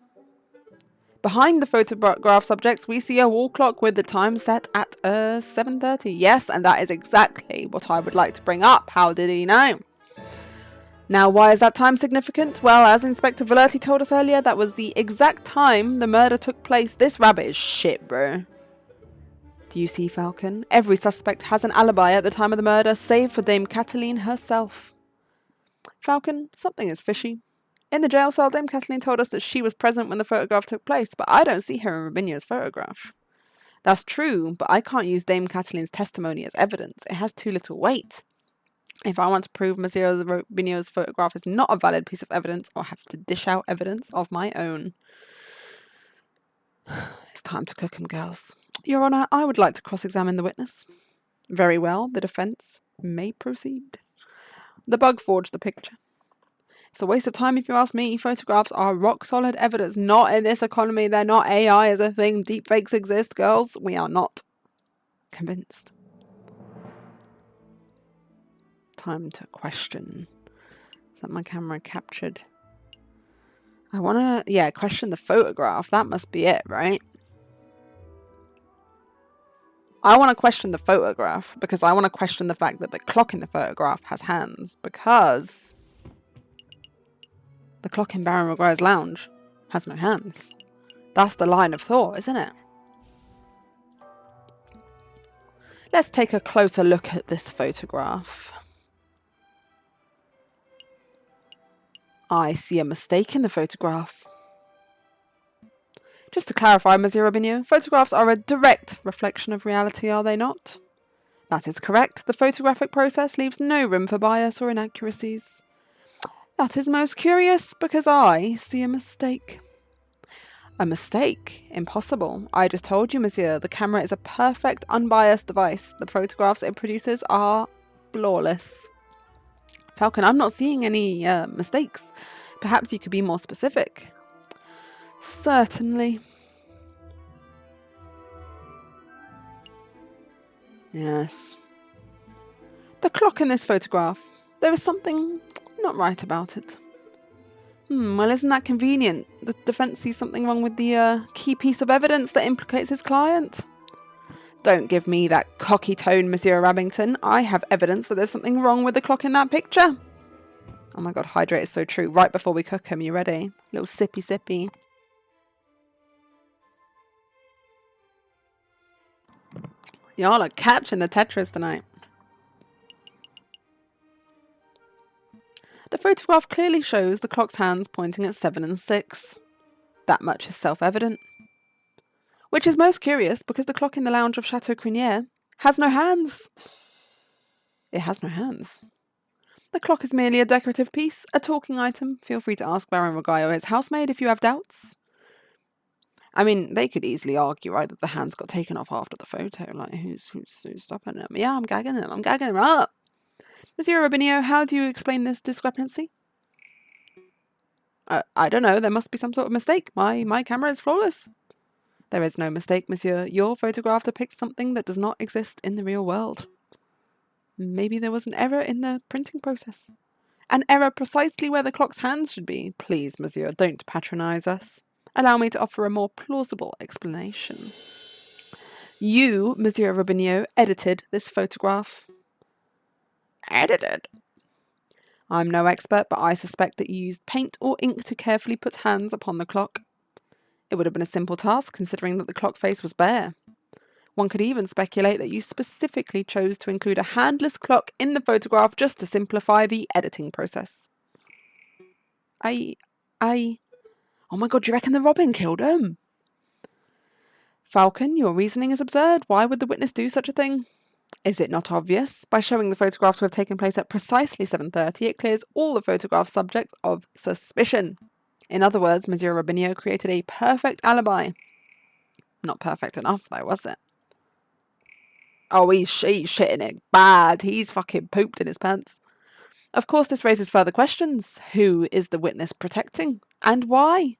Behind the photograph subjects, we see a wall clock with the time set at 7:30. Yes, and that is exactly what I would like to bring up. How did he know? Now, why is that time significant? Well, as Inspector Valerti told us earlier, that was the exact time the murder took place. This rabbit is shit, bro. Do you see, Falcon? Every suspect has an alibi at the time of the murder, save for Dame Cataline herself. Falcon, something is fishy. In the jail cell, Dame Cataline told us that she was present when the photograph took place, but I don't see her in Robinho's photograph. That's true, but I can't use Dame Cataline's testimony as evidence. It has too little weight. If I want to prove Monsieur Robinho's photograph is not a valid piece of evidence, I'll have to dish out evidence of my own. It's time to cook 'em, girls. Your Honour, I would like to cross-examine the witness. Very well, the defence may proceed. The bug forged the picture. It's a waste of time if you ask me. Photographs are rock-solid evidence. Not in this economy. They're not. AI as a thing. Deepfakes exist, girls. We are not convinced. Time to question. Is that my camera captured? I want to, question the photograph. That must be it, right? I want to question the photograph because I want to question the fact that the clock in the photograph has hands, because the clock in Baron Maguire's lounge has no hands. That's the line of thought, isn't it? Let's take a closer look at this photograph. I see a mistake in the photograph. Just to clarify, Monsieur Robinho, photographs are a direct reflection of reality, are they not? That is correct. The photographic process leaves no room for bias or inaccuracies. That is most curious, because I see a mistake. A mistake? Impossible. I just told you, monsieur, the camera is a perfect, unbiased device. The photographs it produces are flawless. Falcon, I'm not seeing any mistakes. Perhaps you could be more specific. Certainly. Yes. The clock in this photograph. There is something not right about it. Well, isn't that convenient? The defence sees something wrong with the key piece of evidence that implicates his client. Don't give me that cocky tone, Monsieur Rabington. I have evidence that there's something wrong with the clock in that picture. Oh my god, hydrate is so true. Right before we cook them, you ready? Little sippy sippy. Y'all are catching the Tetris tonight. The photograph clearly shows the clock's hands pointing at 7 and 6. That much is self-evident. Which is most curious, because the clock in the lounge of Chateau Crinière has no hands. It has no hands. The clock is merely a decorative piece, a talking item. Feel free to ask Baron Rogallo, his housemaid, if you have doubts. I mean, they could easily argue, right, that the hands got taken off after the photo. Like, who's stopping them? Yeah, I'm gagging them. I'm gagging them up. Monsieur Robinho, how do you explain this discrepancy? I don't know. There must be some sort of mistake. My camera is flawless. There is no mistake, monsieur. Your photograph depicts something that does not exist in the real world. Maybe there was an error in the printing process. An error precisely where the clock's hands should be. Please, monsieur, don't patronize us. Allow me to offer a more plausible explanation. You, Monsieur Robinho, edited this photograph. Edited? I'm no expert, but I suspect that you used paint or ink to carefully put hands upon the clock. It would have been a simple task, considering that the clock face was bare. One could even speculate that you specifically chose to include a handless clock in the photograph just to simplify the editing process. Oh my god, do you reckon the robin killed him? Falcon, your reasoning is absurd. Why would the witness do such a thing? Is it not obvious? By showing the photographs to have taken place at precisely 7:30, it clears all the photograph subjects of suspicion. In other words, Monsieur Robinho created a perfect alibi. Not perfect enough, though, was it? Oh, he's shitting it bad. He's fucking pooped in his pants. Of course, this raises further questions. Who is the witness protecting? And why?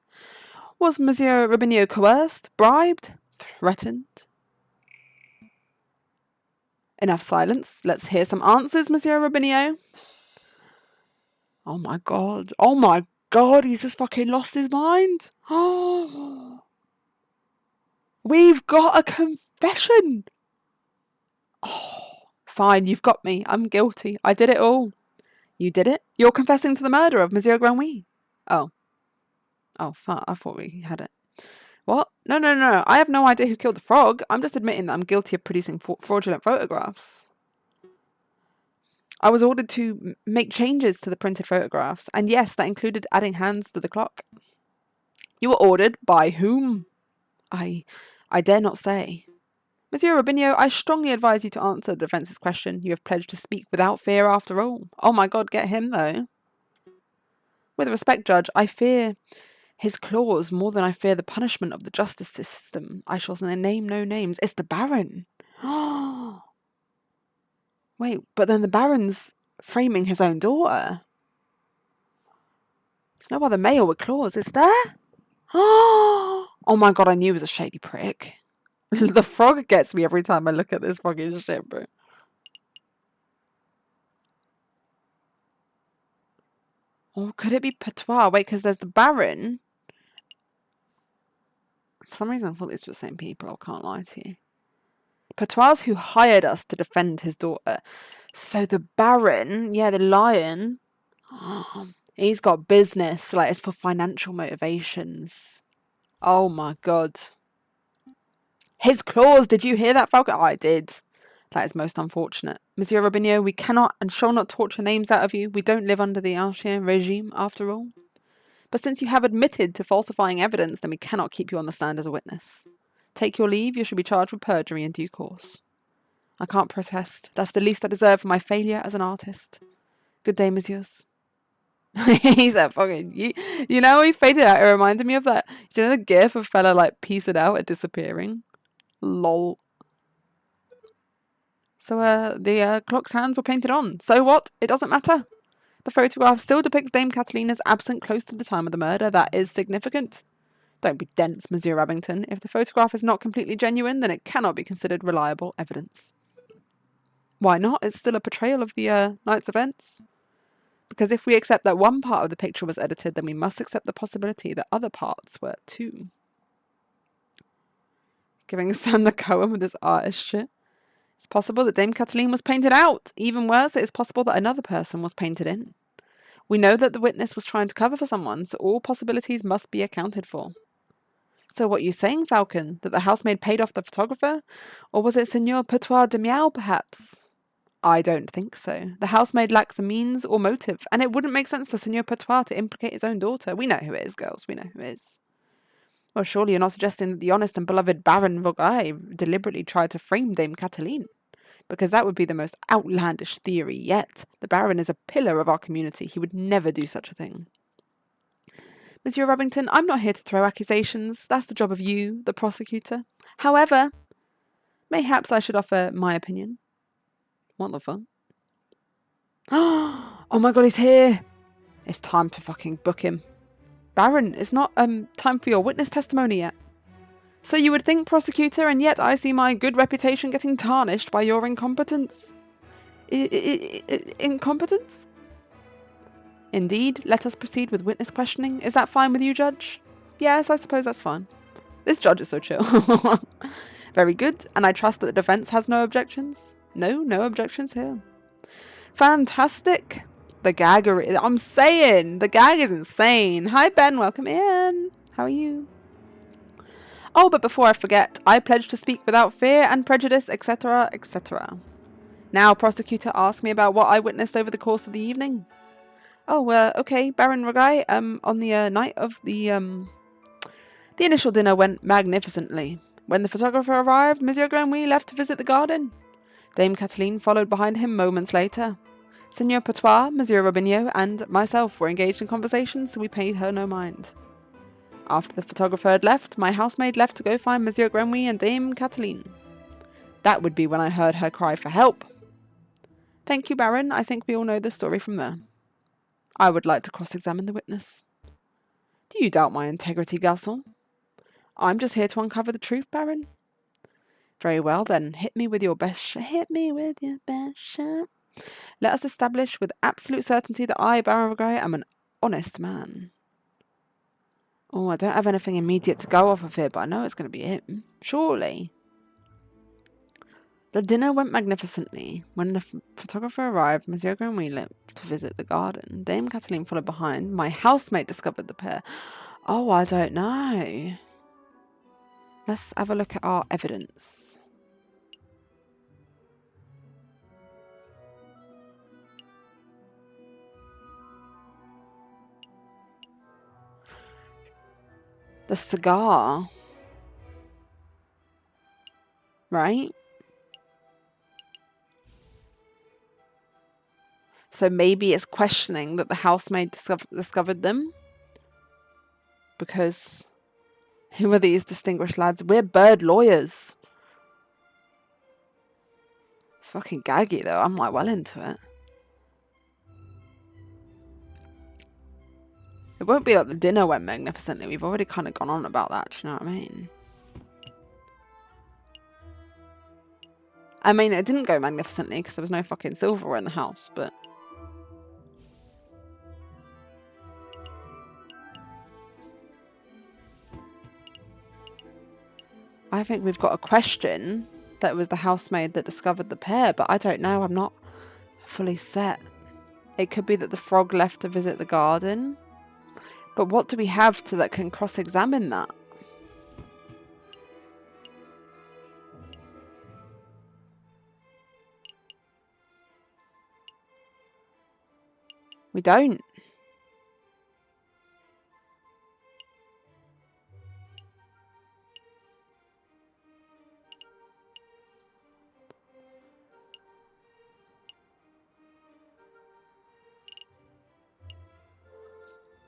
Was Monsieur Robinho coerced, bribed, threatened? Enough silence. Let's hear some answers, Monsieur Robinho. Oh my god. Oh my god, he's just fucking lost his mind. Oh, we've got a confession. Oh, fine, you've got me. I'm guilty. I did it all. You did it? You're confessing to the murder of Monsieur Granouille. Oh. Oh, fuck. I thought we had it. What? No. I have no idea who killed the frog. I'm just admitting that I'm guilty of producing fraudulent photographs. I was ordered to make changes to the printed photographs, and yes, that included adding hands to the clock. You were ordered by whom? I dare not say. Monsieur Robinho, I strongly advise you to answer the defence's question. You have pledged to speak without fear after all. Oh my god, get him though. With respect, Judge, I fear his claws more than I fear the punishment of the justice system. I shall name no names. It's the Baron. Wait, but then the Baron's framing his own daughter. There's no other male with claws, is there? Oh my god, I knew he was a shady prick. The frog gets me every time I look at this fucking shit, bro. Or could it be Patois? Wait, because there's the Baron. For some reason I thought these were the same people, I can't lie to you. Patois who hired us to defend his daughter. So the Baron, yeah, the lion, he's got business, like it's for financial motivations. Oh my god. His claws, did you hear that, Falcon? Oh, I did. That is most unfortunate. Monsieur Robinho, we cannot and shall not torture names out of you. We don't live under the Ancien regime, after all. But since you have admitted to falsifying evidence, then we cannot keep you on the stand as a witness. Take your leave. You shall be charged with perjury in due course. I can't protest. That's the least I deserve for my failure as an artist. Good day, messieurs. He's that fucking... You know, he faded out. It reminded me of that. You know the gif of fella, like, piecing out and disappearing? Lol. So, the clock's hands were painted on. So what? It doesn't matter. The photograph still depicts Dame Cataline as absent close to the time of the murder. That is significant. Don't be dense, Monsieur Abington. If the photograph is not completely genuine, then it cannot be considered reliable evidence. Why not? It's still a portrayal of the night's events. Because if we accept that one part of the picture was edited, then we must accept the possibility that other parts were too. Giving Sam the Cohen with his artist shit. It's possible that Dame Cataline was painted out. Even worse, it is possible that another person was painted in. We know that the witness was trying to cover for someone, so all possibilities must be accounted for. So what are you saying, Falcon? That the housemaid paid off the photographer? Or was it Signor Patois de Miao, perhaps? I don't think so. The housemaid lacks a means or motive, and it wouldn't make sense for Signor Patois to implicate his own daughter. We know who it is, girls. We know who it is. Well, surely you're not suggesting that the honest and beloved Baron Vogai deliberately tried to frame Dame Cataline? Because that would be the most outlandish theory yet. The Baron is a pillar of our community. He would never do such a thing. Monsieur Robington, I'm not here to throw accusations. That's the job of you, the prosecutor. However, mayhaps I should offer my opinion. What the fuck? Oh my god, he's here! It's time to fucking book him. Baron, it's not time for your witness testimony yet. So you would think, prosecutor, and yet I see my good reputation getting tarnished by your incompetence. Incompetence? Indeed, let us proceed with witness questioning. Is that fine with you, Judge? Yes, I suppose that's fine. This judge is so chill. Very good, and I trust that the defense has no objections? No objections here. Fantastic. The gaggery. I'm saying, the gag is insane. Hi, Ben, welcome in. How are you? Oh, but before I forget, I pledge to speak without fear and prejudice, etc., etc. Now, prosecutor, ask me about what I witnessed over the course of the evening. Oh, okay, Baron Rogai, on the night of the initial dinner went magnificently. When the photographer arrived, Monsieur Granouille left to visit the garden. Dame Cataline followed behind him moments later. Signor Patois, Monsieur Robinho, and myself were engaged in conversation, so we paid her no mind. After the photographer had left, my housemaid left to go find Monsieur Granouille and Dame Cataline. That would be when I heard her cry for help. Thank you, Baron. I think we all know the story from there. I would like to cross-examine the witness. Do you doubt my integrity, garçon? I'm just here to uncover the truth, Baron. Very well then, hit me with your best shot. Let us establish with absolute certainty that I, Baron Gray, am an honest man. Oh, I don't have anything immediate to go off of here, but I know it's going to be him. Surely. The dinner went magnificently. When the photographer arrived, Monsieur Grenouille left to visit the garden. Dame Cataline followed behind. My housemate discovered the pair. Oh, I don't know. Let's have a look at our evidence. The cigar. Right? So maybe it's questioning that the housemaid discovered them. Because who are these distinguished lads? We're bird lawyers. It's fucking gaggy though. I'm like well into it. It won't be that the dinner went magnificently. We've already kind of gone on about that. Do you know what I mean? I mean, it didn't go magnificently because there was no fucking silverware in the house, but... I think we've got a question that it was the housemaid that discovered the pair, but I don't know. I'm not fully set. It could be that the frog left to visit the garden. But what do we have that can cross-examine that? We don't.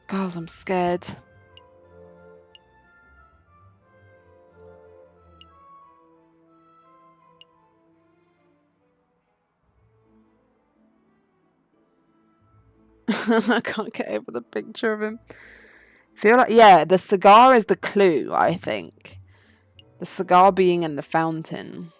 Girls, I'm scared. I can't get over the picture of him. Feel like, yeah, the cigar is the clue, I think. The cigar being in the fountain.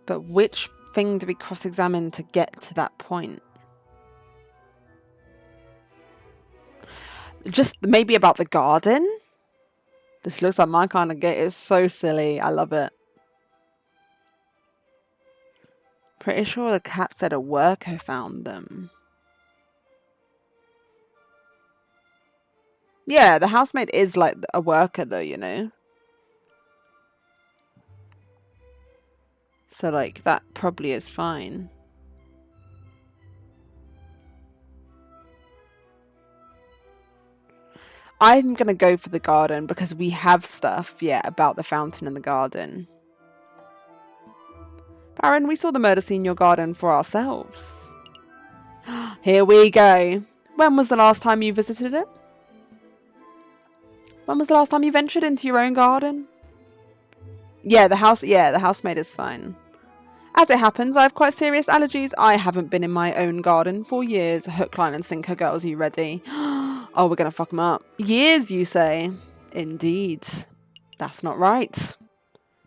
But which thing do we cross-examine to get to that point? Just maybe about the garden? This looks like my kind of gate. It's so silly. I love it. Pretty sure the cat said a worker found them. Yeah, the housemaid is like a worker though, you know? So like that probably is fine. I'm going to go for the garden because we have stuff, yeah, about the fountain in the garden. Baron, we saw the murder scene in your garden for ourselves. Here we go. When was the last time you visited it? When was the last time you ventured into your own garden? Yeah, the housemaid is fine. As it happens, I have quite serious allergies. I haven't been in my own garden for years. Hook, line, and sinker, girls, are you ready? Oh, we're going to fuck them up. Years, you say? Indeed. That's not right.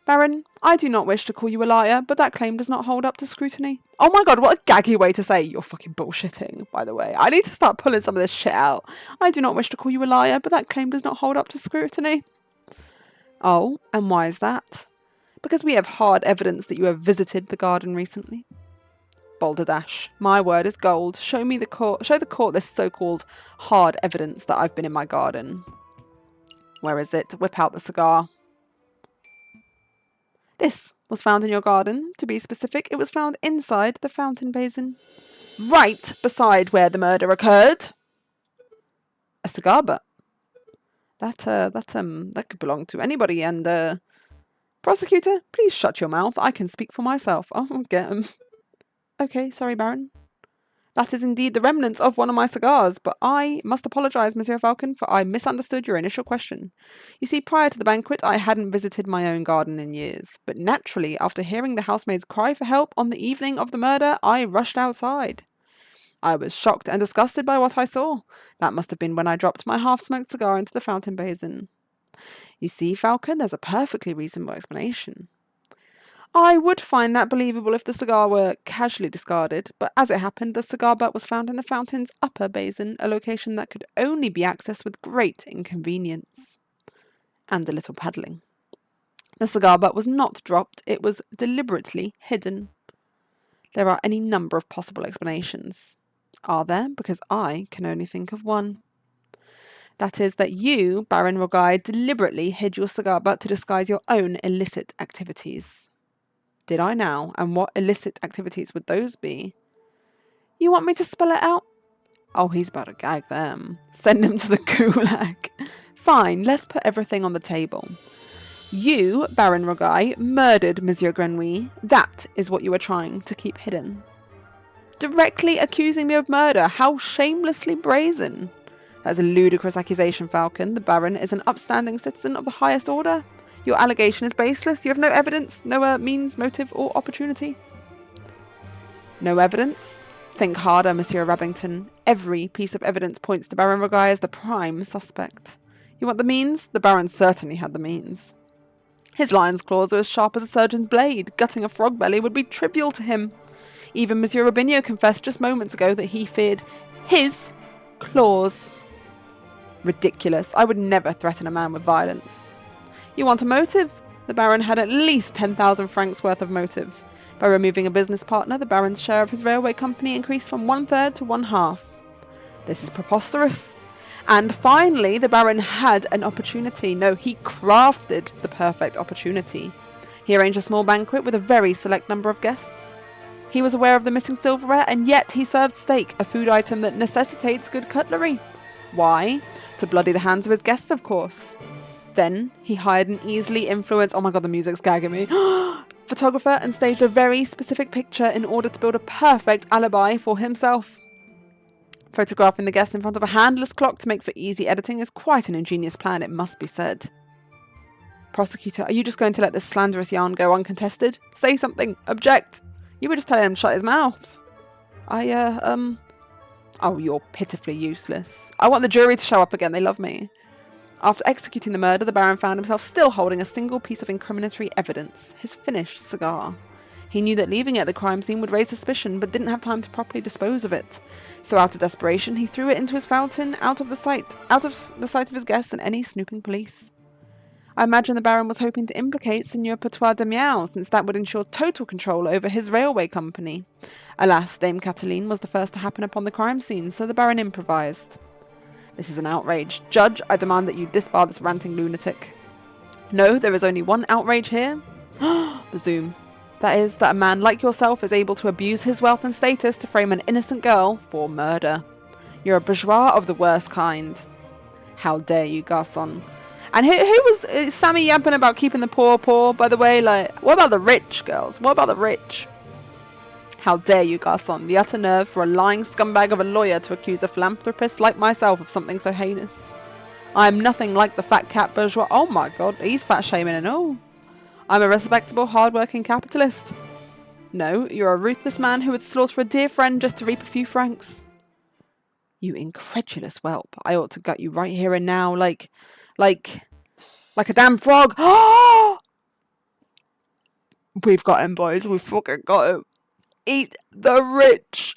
Baron, I do not wish to call you a liar, but that claim does not hold up to scrutiny. Oh my god, what a gaggy way to say you're fucking bullshitting, by the way. I need to start pulling some of this shit out. I do not wish to call you a liar, but that claim does not hold up to scrutiny. Oh, and why is that? Because we have hard evidence that you have visited the garden recently. Balderdash, my word is gold. Show the court this so-called hard evidence that I've been in my garden. Where is it? Whip out the cigar. This was found in your garden. To be specific, it was found inside the fountain basin. Right beside where the murder occurred. A cigar butt. That could belong to anybody, and prosecutor, please shut your mouth. I can speak for myself. Oh, get him. Okay, sorry, Baron. That is indeed the remnants of one of my cigars, but I must apologise, Monsieur Falcon, for I misunderstood your initial question. You see, prior to the banquet, I hadn't visited my own garden in years, but naturally, after hearing the housemaid's cry for help on the evening of the murder, I rushed outside. I was shocked and disgusted by what I saw. That must have been when I dropped my half-smoked cigar into the fountain basin. You see, Falcon, there's a perfectly reasonable explanation. I would find that believable if the cigar were casually discarded, but as it happened, the cigar butt was found in the fountain's upper basin, a location that could only be accessed with great inconvenience. And a little paddling. The cigar butt was not dropped, it was deliberately hidden. There are any number of possible explanations. Are there? Because I can only think of one. That is that you, Baron Rogai, deliberately hid your cigar butt to disguise your own illicit activities. Did I now? And what illicit activities would those be? You want me to spell it out? Oh, he's about to gag them. Send him to the gulag. Fine, let's put everything on the table. You, Baron Rogai, murdered Monsieur Grenouille. That is what you were trying to keep hidden. Directly accusing me of murder. How shamelessly brazen. That is a ludicrous accusation, Falcon. The Baron is an upstanding citizen of the highest order. Your allegation is baseless. You have no evidence, no means, motive, or opportunity. No evidence? Think harder, Monsieur Rabington. Every piece of evidence points to Baron Rogai as the prime suspect. You want the means? The Baron certainly had the means. His lion's claws are as sharp as a surgeon's blade. Gutting a frog belly would be trivial to him. Even Monsieur Robinho confessed just moments ago that he feared his claws. Ridiculous. I would never threaten a man with violence. You want a motive? The Baron had at least 10,000 francs worth of motive. By removing a business partner, the Baron's share of his railway company increased from 1/3 to 1/2. This is preposterous. And finally, the Baron had an opportunity. No, he crafted the perfect opportunity. He arranged a small banquet with a very select number of guests. He was aware of the missing silverware, and yet he served steak, a food item that necessitates good cutlery. Why? To bloody the hands of his guests, of course. Then he hired an easily influenced, oh my god, the music's gagging me, photographer and staged a very specific picture in order to build a perfect alibi for himself. Photographing the guests in front of a handless clock to make for easy editing is quite an ingenious plan, it must be said. Prosecutor, are you just going to let this slanderous yarn go uncontested? Say something. Object. You were just telling him to shut his mouth. Oh, you're pitifully useless. I want the jury to show up again. They love me. After executing the murder, the Baron found himself still holding a single piece of incriminatory evidence, his finished cigar. He knew that leaving it at the crime scene would raise suspicion, but didn't have time to properly dispose of it. So out of desperation, he threw it into his fountain, out of the sight of his guests and any snooping police. I imagine the Baron was hoping to implicate Signor Patois de Miao, since that would ensure total control over his railway company. Alas, Dame Cataline was the first to happen upon the crime scene, so the Baron improvised. This is an outrage. Judge, I demand that you disbar this ranting lunatic. No, there is only one outrage here. The Zoom. That is, that a man like yourself is able to abuse his wealth and status to frame an innocent girl for murder. You're a bourgeois of the worst kind. How dare you, garçon. And who was Sammy yapping about keeping the poor poor, by the way? Like, what about the rich, girls? What about the rich? How dare you, garçon. The utter nerve for a lying scumbag of a lawyer to accuse a philanthropist like myself of something so heinous. I am nothing like the fat cat bourgeois. Oh my god, he's fat shaming and all. I'm a respectable, hard-working capitalist. No, you're a ruthless man who would slaughter a dear friend just to reap a few francs. You incredulous whelp. I ought to gut you right here and now, like a damn frog. Oh! We've got him, boys. We've fucking got him. Eat the rich.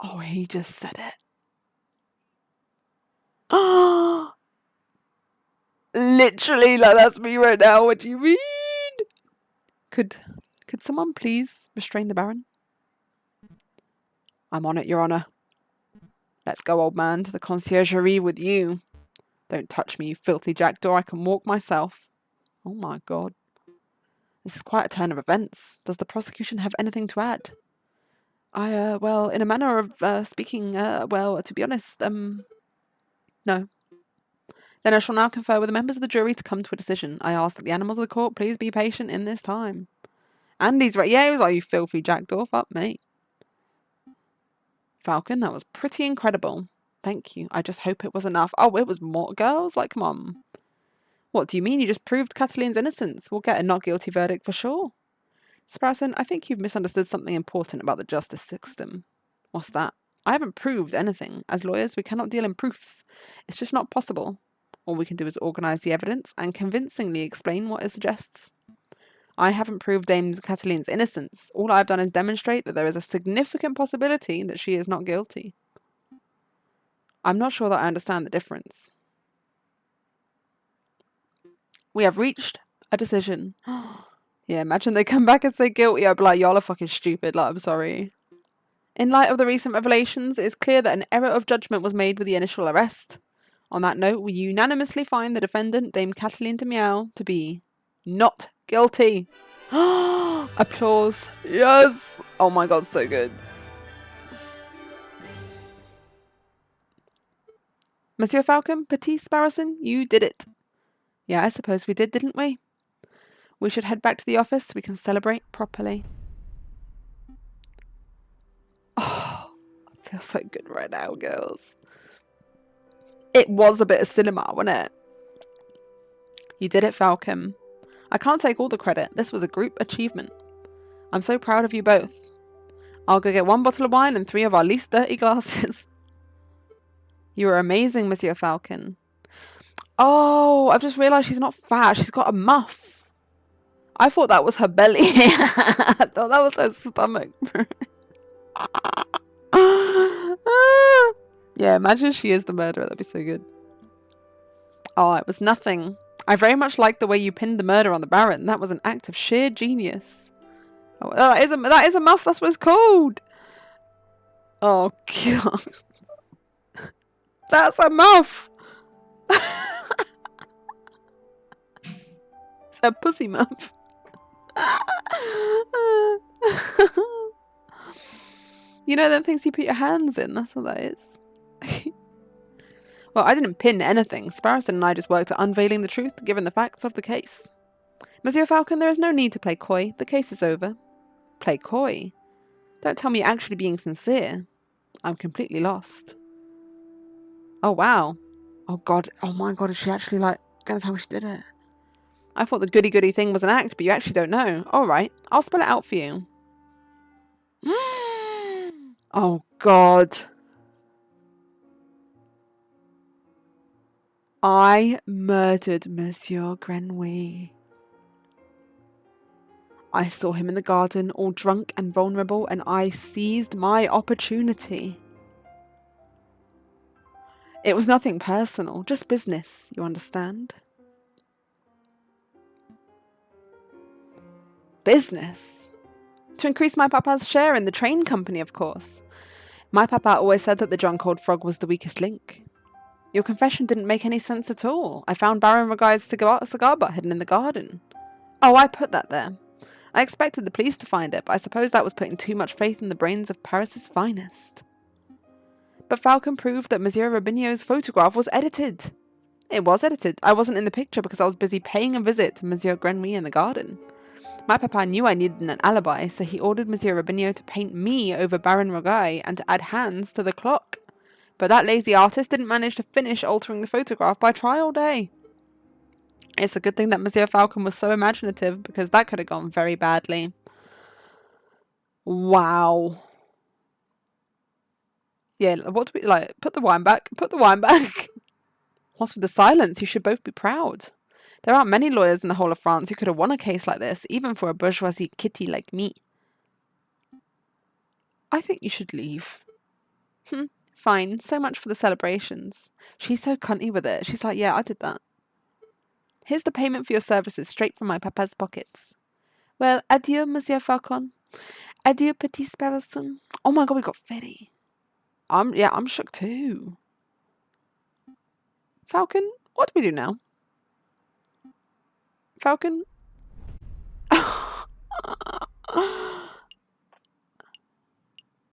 Oh, he just said it. Oh! Literally, like that's me right now. What do you mean? Could someone please restrain the Baron? I'm on it, Your Honour. Let's go, old man, to the conciergerie with you. Don't touch me, you filthy jackdaw. I can walk myself. Oh my god. This is quite a turn of events. Does the prosecution have anything to add? Well, in a manner of speaking, well, to be honest, no. Then I shall now confer with the members of the jury to come to a decision. I ask that the animals of the court please be patient in this time. Andy's right. Yeah, he was like, you filthy jackdaw. Fuck me. Falcon, that was pretty incredible. Thank you. I just hope it was enough. Oh, it was more, girls? Like, come on. What do you mean? You just proved Cataline's innocence. We'll get a not guilty verdict for sure. Sparrowson, I think you've misunderstood something important about the justice system. What's that? I haven't proved anything. As lawyers, we cannot deal in proofs. It's just not possible. All we can do is organise the evidence and convincingly explain what it suggests. I haven't proved Dame Cataline's innocence. All I've done is demonstrate that there is a significant possibility that she is not guilty. I'm not sure that I understand the difference. We have reached a decision. Yeah, imagine they come back and say guilty. I'd be like, y'all are fucking stupid. Like, I'm sorry. In light of the recent revelations, it is clear that an error of judgment was made with the initial arrest. On that note, we unanimously find the defendant, Dame Cataline de Miao, to be not guilty. Applause. Yes! Oh my god, so good. Monsieur Falcon, Petit Sparrowson, you did it. Yeah, I suppose we did, didn't we? We should head back to the office so we can celebrate properly. Oh, I feel so good right now, girls. It was a bit of cinema, wasn't it? You did it, Falcon. I can't take all the credit. This was a group achievement. I'm so proud of you both. I'll go get 1 bottle of wine and 3 of our least dirty glasses. You are amazing, Monsieur Falcon. Oh, I've just realised she's not fat. She's got a muff. I thought that was her belly. I thought that was her stomach. Yeah, imagine she is the murderer. That'd be so good. Oh, it was nothing. I very much like the way you pinned the murder on the Baron. That was an act of sheer genius. Oh, that is a muff. That's what it's called. Oh, God. That's a muff. It's a pussy muff. You know them things you put your hands in? That's what that is. Well, I didn't pin anything. Sparrowson and I just worked at unveiling the truth, given the facts of the case. Monsieur Falcon, there is no need to play coy. The case is over. Play coy? Don't tell me you're actually being sincere. I'm completely lost. Oh, wow. Oh, God. Oh, my God. Is she actually, like, going to tell me she did it? I thought the goody-goody thing was an act, but you actually don't know. All right. I'll spell it out for you. Oh, God. I murdered Monsieur Grenouille. I saw him in the garden, all drunk and vulnerable, and I seized my opportunity. It was nothing personal, just business, you understand? Business? To increase my papa's share in the train company, of course. My papa always said that the drunk old frog was the weakest link. Your confession didn't make any sense at all. I found Baron Ragai's cigar butt hidden in the garden. Oh, I put that there. I expected the police to find it, but I suppose that was putting too much faith in the brains of Paris's finest. But Falcon proved that Monsieur Robinho's photograph was edited. It was edited. I wasn't in the picture because I was busy paying a visit to Monsieur Grenouille in the garden. My papa knew I needed an alibi, so he ordered Monsieur Robinho to paint me over Baron Ragai and to add hands to the clock. But that lazy artist didn't manage to finish altering the photograph by trial day. It's a good thing that Monsieur Falcon was so imaginative, because that could have gone very badly. Wow. Yeah, what do we, like, put the wine back, put the wine back. What's with the silence? You should both be proud. There aren't many lawyers in the whole of France who could have won a case like this, even for a bourgeoisie kitty like me. I think you should leave. Fine, so much for the celebrations. She's so cunty with it. She's like, yeah, I did that. Here's the payment for your services straight from my papa's pockets. Well, adieu, Monsieur Falcon. Adieu, Petit Sparrowson. Oh my god, we got Fetty. I'm shook too. Falcon, what do we do now? Falcon,